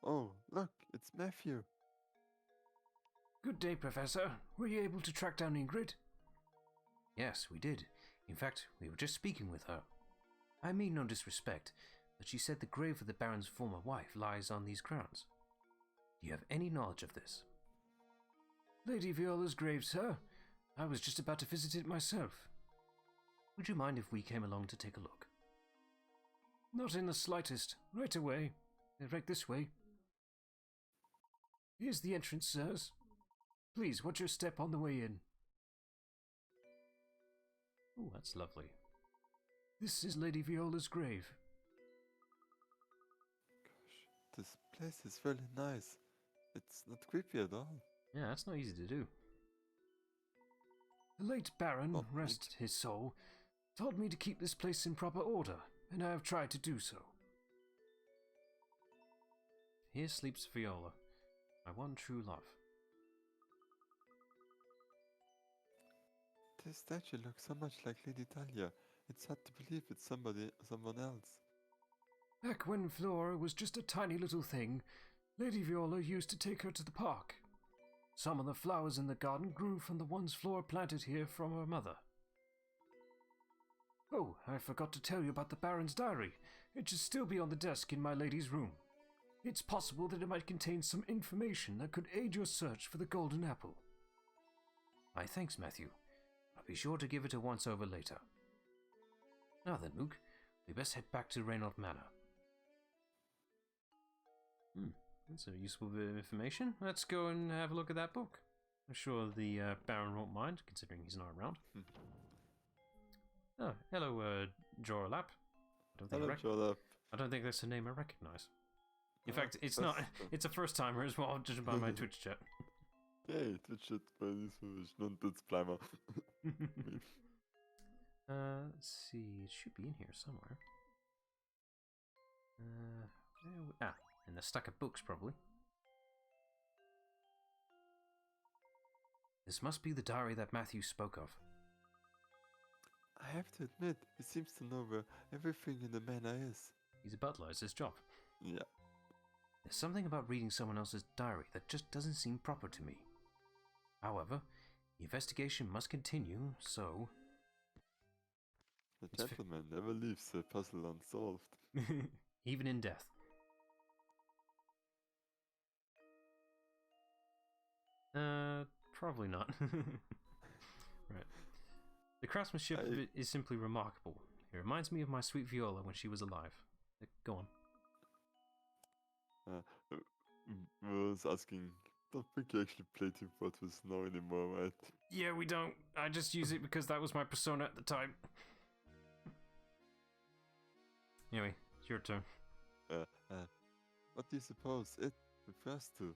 Oh, look, it's Matthew. Good day, Professor. Were you able to track down Ingrid? Yes, we did. In fact, we were just speaking with her. I mean no disrespect, but she said the grave of the Baron's former wife lies on these grounds. Do you have any knowledge of this? Lady Viola's grave, sir. I was just about to visit it myself. Would you mind if we came along to take a look? Not in the slightest. Right away. Right this way. Here's the entrance, sirs. Please, watch your step on the way in. Oh, that's lovely. This is Lady Viola's grave. Gosh, this place is really nice. It's not creepy at all. Yeah, that's not easy to do. The late Baron, rest his soul, told me to keep this place in proper order, and I have tried to do so. Here sleeps Viola, my one true love. This statue looks so much like Lady Dahlia. It's hard to believe it's someone else. Back when Flora was just a tiny little thing, Lady Viola used to take her to the park. Some of the flowers in the garden grew from the ones Flora planted here from her mother. Oh, I forgot to tell you about the Baron's diary. It should still be on the desk in my lady's room. It's possible that it might contain some information that could aid your search for the golden apple. My thanks, Matthew. I'll be sure to give it a once-over later. Now then, Luke, we best head back to Reynold Manor. That's a useful bit of information. Let's go and have a look at that book. I'm sure the Baron won't mind, considering he's not around. Oh, hello, Jorlap. Hello, Jorlap. I don't think that's a name I recognize. In fact, it's not. It's a first-timer as well, judging by my Twitch chat. Yay, Twitch chat by this version, und it's Bleimer. Let's see. It should be in here somewhere. In the stack of books, probably. This must be the diary that Matthew spoke of. I have to admit, he seems to know where everything in the manor is. He's a butler, it's his job. Yeah. There's something about reading someone else's diary that just doesn't seem proper to me. However, the investigation must continue, so... The gentleman never leaves a puzzle unsolved. Even in death. Probably not. Right. The craftsmanship of it is simply remarkable. It reminds me of my sweet Viola when she was alive. Go on. I was asking, don't think you actually play Team Fortress now anymore, right? Yeah, we don't. I just use it because that was my persona at the time. Anyway, it's your turn. What do you suppose it refers to?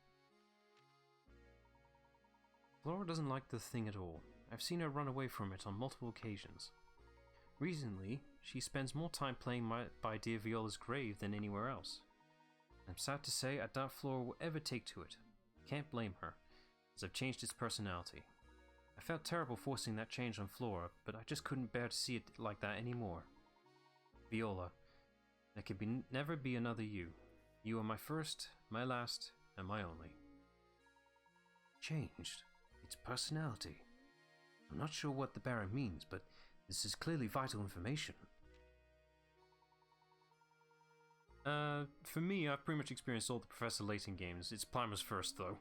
Flora doesn't like the thing at all. I've seen her run away from it on multiple occasions. Recently, she spends more time playing by dear Viola's grave than anywhere else. I'm sad to say I doubt Flora will ever take to it. Can't blame her, as I've changed its personality. I felt terrible forcing that change on Flora, but I just couldn't bear to see it like that anymore. Viola, there can never be another you. You are my first, my last, and my only. Changed? Its personality? I'm not sure what the Baron means, but this is clearly vital information. For me, I've pretty much experienced all the Professor Layton games. It's Plimer's first, though.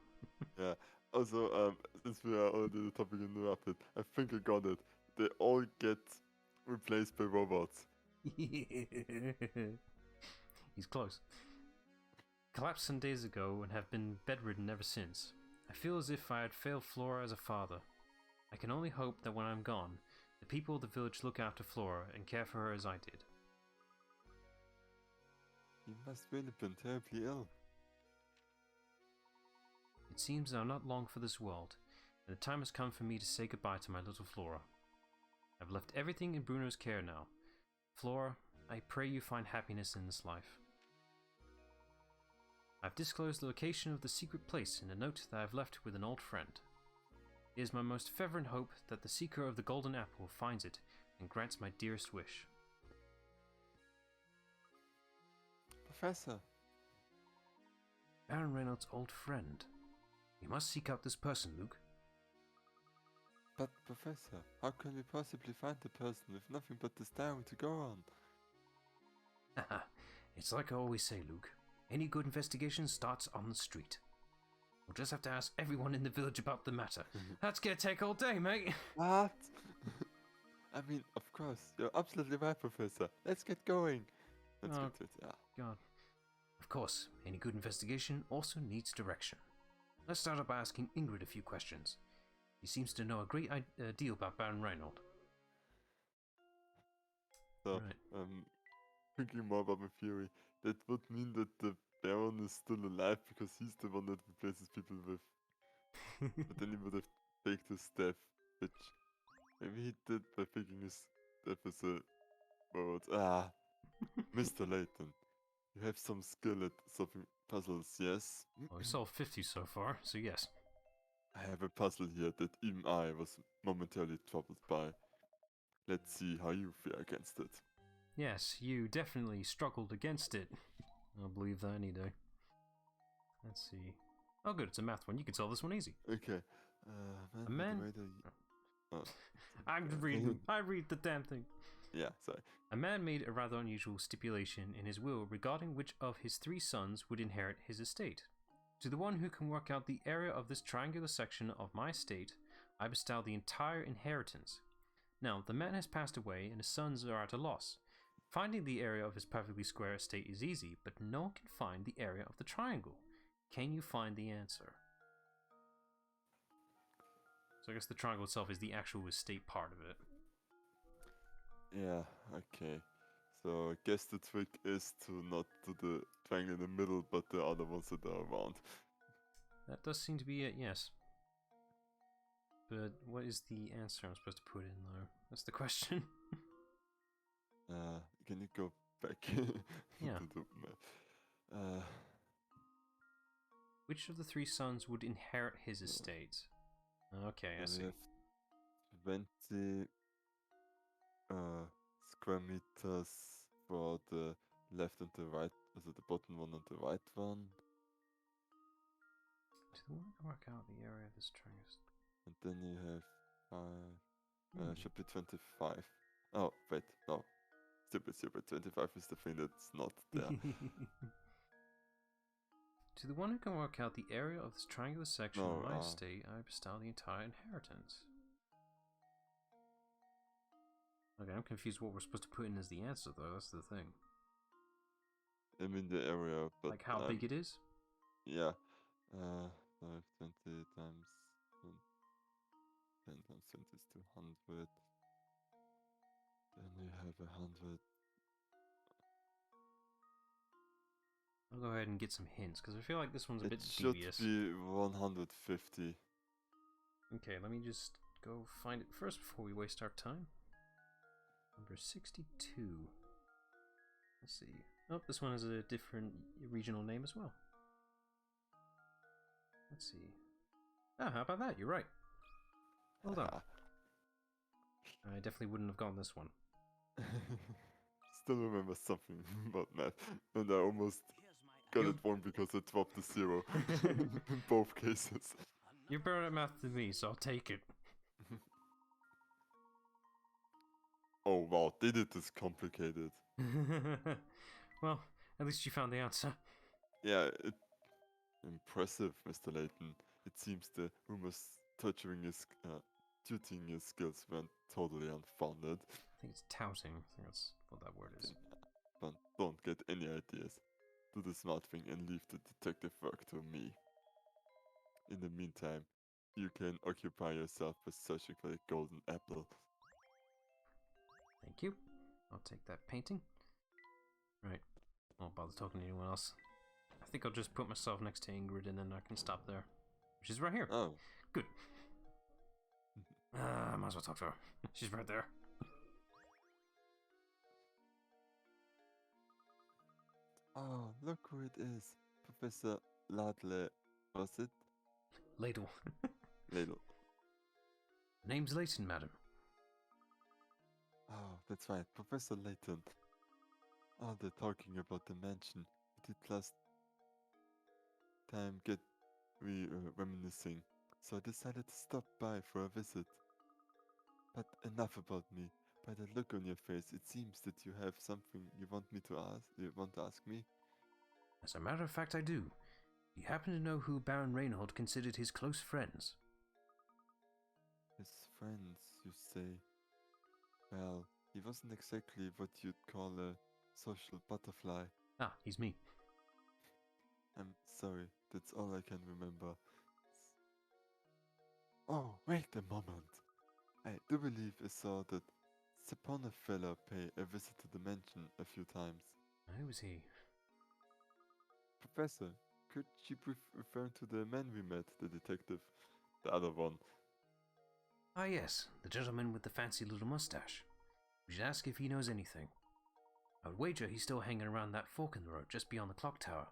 Yeah. Also, since we are already the topic in the rapid, I think I got it. They all get replaced by robots. He's close. Collapsed some days ago and have been bedridden ever since. I feel as if I had failed Flora as a father. I can only hope that when I'm gone, the people of the village look after Flora and care for her as I did. You must really have been terribly ill. It seems I'm not long for this world, and the time has come for me to say goodbye to my little Flora. I've left everything in Bruno's care now. Flora, I pray you find happiness in this life. I've disclosed the location of the secret place in a note that I've left with an old friend. It is my most fervent hope that the seeker of the golden apple finds it and grants my dearest wish. Professor. Baron Reynolds' old friend. We must seek out this person, Luke. But Professor, how can we possibly find the person with nothing but this diary to go on? Haha, it's like I always say, Luke. Any good investigation starts on the street. We'll just have to ask everyone in the village about the matter. That's gonna take all day, mate. What? I mean, of course, you're absolutely right, Professor. Let's get going. Let's get to it, yeah. God. Of course, any good investigation also needs direction. Let's start by asking Ingrid a few questions. He seems to know a great deal about Baron Reinhold. So, right. Thinking more about my theory, that would mean that the Baron is still alive because he's the one that replaces people with. But then he would have faked his death, which maybe he did by faking his death as a robot. Mr. Layton, you have some skill at solving puzzles, yes? Well, we solved 50 so far, so yes. I have a puzzle here that even I was momentarily troubled by. Let's see how you fare against it. Yes, you definitely struggled against it. I'll believe that any day. Let's see. Oh good, it's a math one. You can solve this one easy. Okay. A man... Oh. I'm reading. I read the damn thing. Yeah, sorry. A man made a rather unusual stipulation in his will regarding which of his 3 sons would inherit his estate. To the one who can work out the area of this triangular section of my estate, I bestow the entire inheritance. Now, the man has passed away and his sons are at a loss. Finding the area of his perfectly square estate is easy, but no one can find the area of the triangle. Can you find the answer? So I guess the triangle itself is the actual estate part of it. Yeah, okay. So I guess the trick is to not do the triangle in the middle, but the other ones that are around. That does seem to be it, yes. But what is the answer I'm supposed to put in, though? That's the question. Can you go back? Yeah. to the map? Which of the three sons would inherit his estate? Okay, I We see. have 20 square meters for the left and the right, also the bottom one and the right one. Do the one work out the area of this triangle? And then you have should be 25. Oh, wait, no. Stupid. 25 is the thing that's not there. To the one who can work out the area of this triangular section No, of my estate, I bestow the entire inheritance. Okay, I'm confused what we're supposed to put in as the answer, though. That's the thing. I mean the area, but Like how big it is? yeah. 20 times 10 times 20 is 200. Then you have 100. I'll go ahead and get some hints, because I feel like this one's a It bit should devious. be 150. Okay, let me just go find it first before we waste our time. Number 62. Let's see. Oh, this one has a different regional name as well. Let's see. Ah, how about that? You're right. Well done. I definitely wouldn't have gotten this one. Still remember something about math, and I almost got it wrong because I dropped the 0 in both cases. You're better at math than me, so I'll take it. Oh wow, they did this complicated. Well, at least you found the answer. Yeah, impressive, Mr. Layton. It seems the rumors tutoring his skills weren't totally unfounded. I think it's touting. I think that's what that word is. But don't get any ideas. Do the smart thing and leave the detective work to me. In the meantime, you can occupy yourself with searching for the golden apple. Thank you. I'll take that painting. Right. Won't bother talking to anyone else. I think I'll just put myself next to Ingrid and then I can stop there. She's right here. Oh. Good. I might as well talk to her. She's right there. Oh, look who it is. Professor Ladle, was it? Ladle. Ladle. Name's Layton, madam. Oh, that's right, Professor Layton. Oh, they're talking about the mansion. We did last time get reminiscing, so I decided to stop by for a visit. But enough about me. By the look on your face, it seems that you have something you want to ask me? As a matter of fact, I do. You happen to know who Baron Reinhold considered his close friends? His friends, you say? Well, he wasn't exactly what you'd call a social butterfly. Ah, he's me. I'm sorry, that's all I can remember. Oh, wait a moment. I do believe I saw that Sepona fella pay a visit to the mansion a few times. Who was he? Professor, could she be referring to the man we met, the detective? The other one. Ah, yes, the gentleman with the fancy little mustache. We should ask if he knows anything. I would wager he's still hanging around that fork in the road just beyond the clock tower.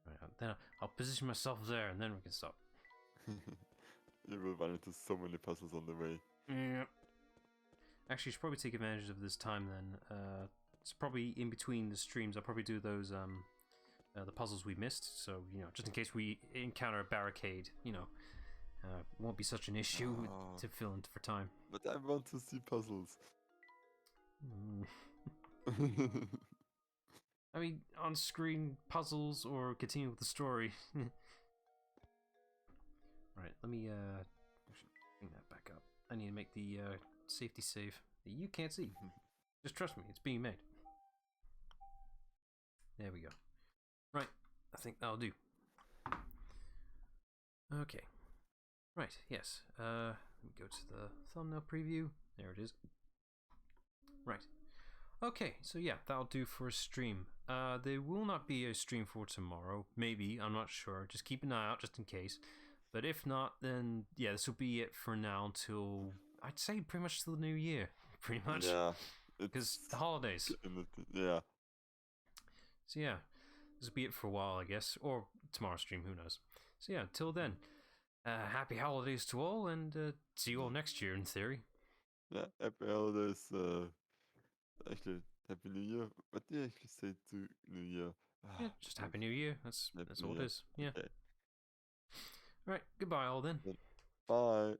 Right, then I'll position myself there and then we can stop. You will run into so many puzzles on the way. Yeah. Actually, you should probably take advantage of this time then. It's probably in between the streams. I'll probably do those, the puzzles we missed. So, just in case we encounter a barricade, won't be such an issue to fill in for time. But I want to see puzzles. I mean, on-screen puzzles or continue with the story. Right, let me bring that back up. I need to make the safety save that you can't see. Just trust me, it's being made. There we go. Right, I think that'll do. Okay. Right, yes. Let me go to the thumbnail preview. There it is. Right. Okay, so yeah, that'll do for a stream. There will not be a stream for tomorrow. Maybe, I'm not sure. Just keep an eye out just in case. But if not, then yeah, this will be it for now until, I'd say pretty much till the new year. Pretty much. Yeah. Because the holidays. Yeah. So yeah, this will be it for a while, I guess. Or tomorrow's stream, who knows. So yeah, till then, happy holidays to all, and see you all next year in theory. Yeah, happy holidays. Actually, happy New Year. What did I actually say to New Year? Yeah, just happy New Year. That's Happy all New it Year. is. Yeah. Okay. Right. Goodbye, all then. Bye.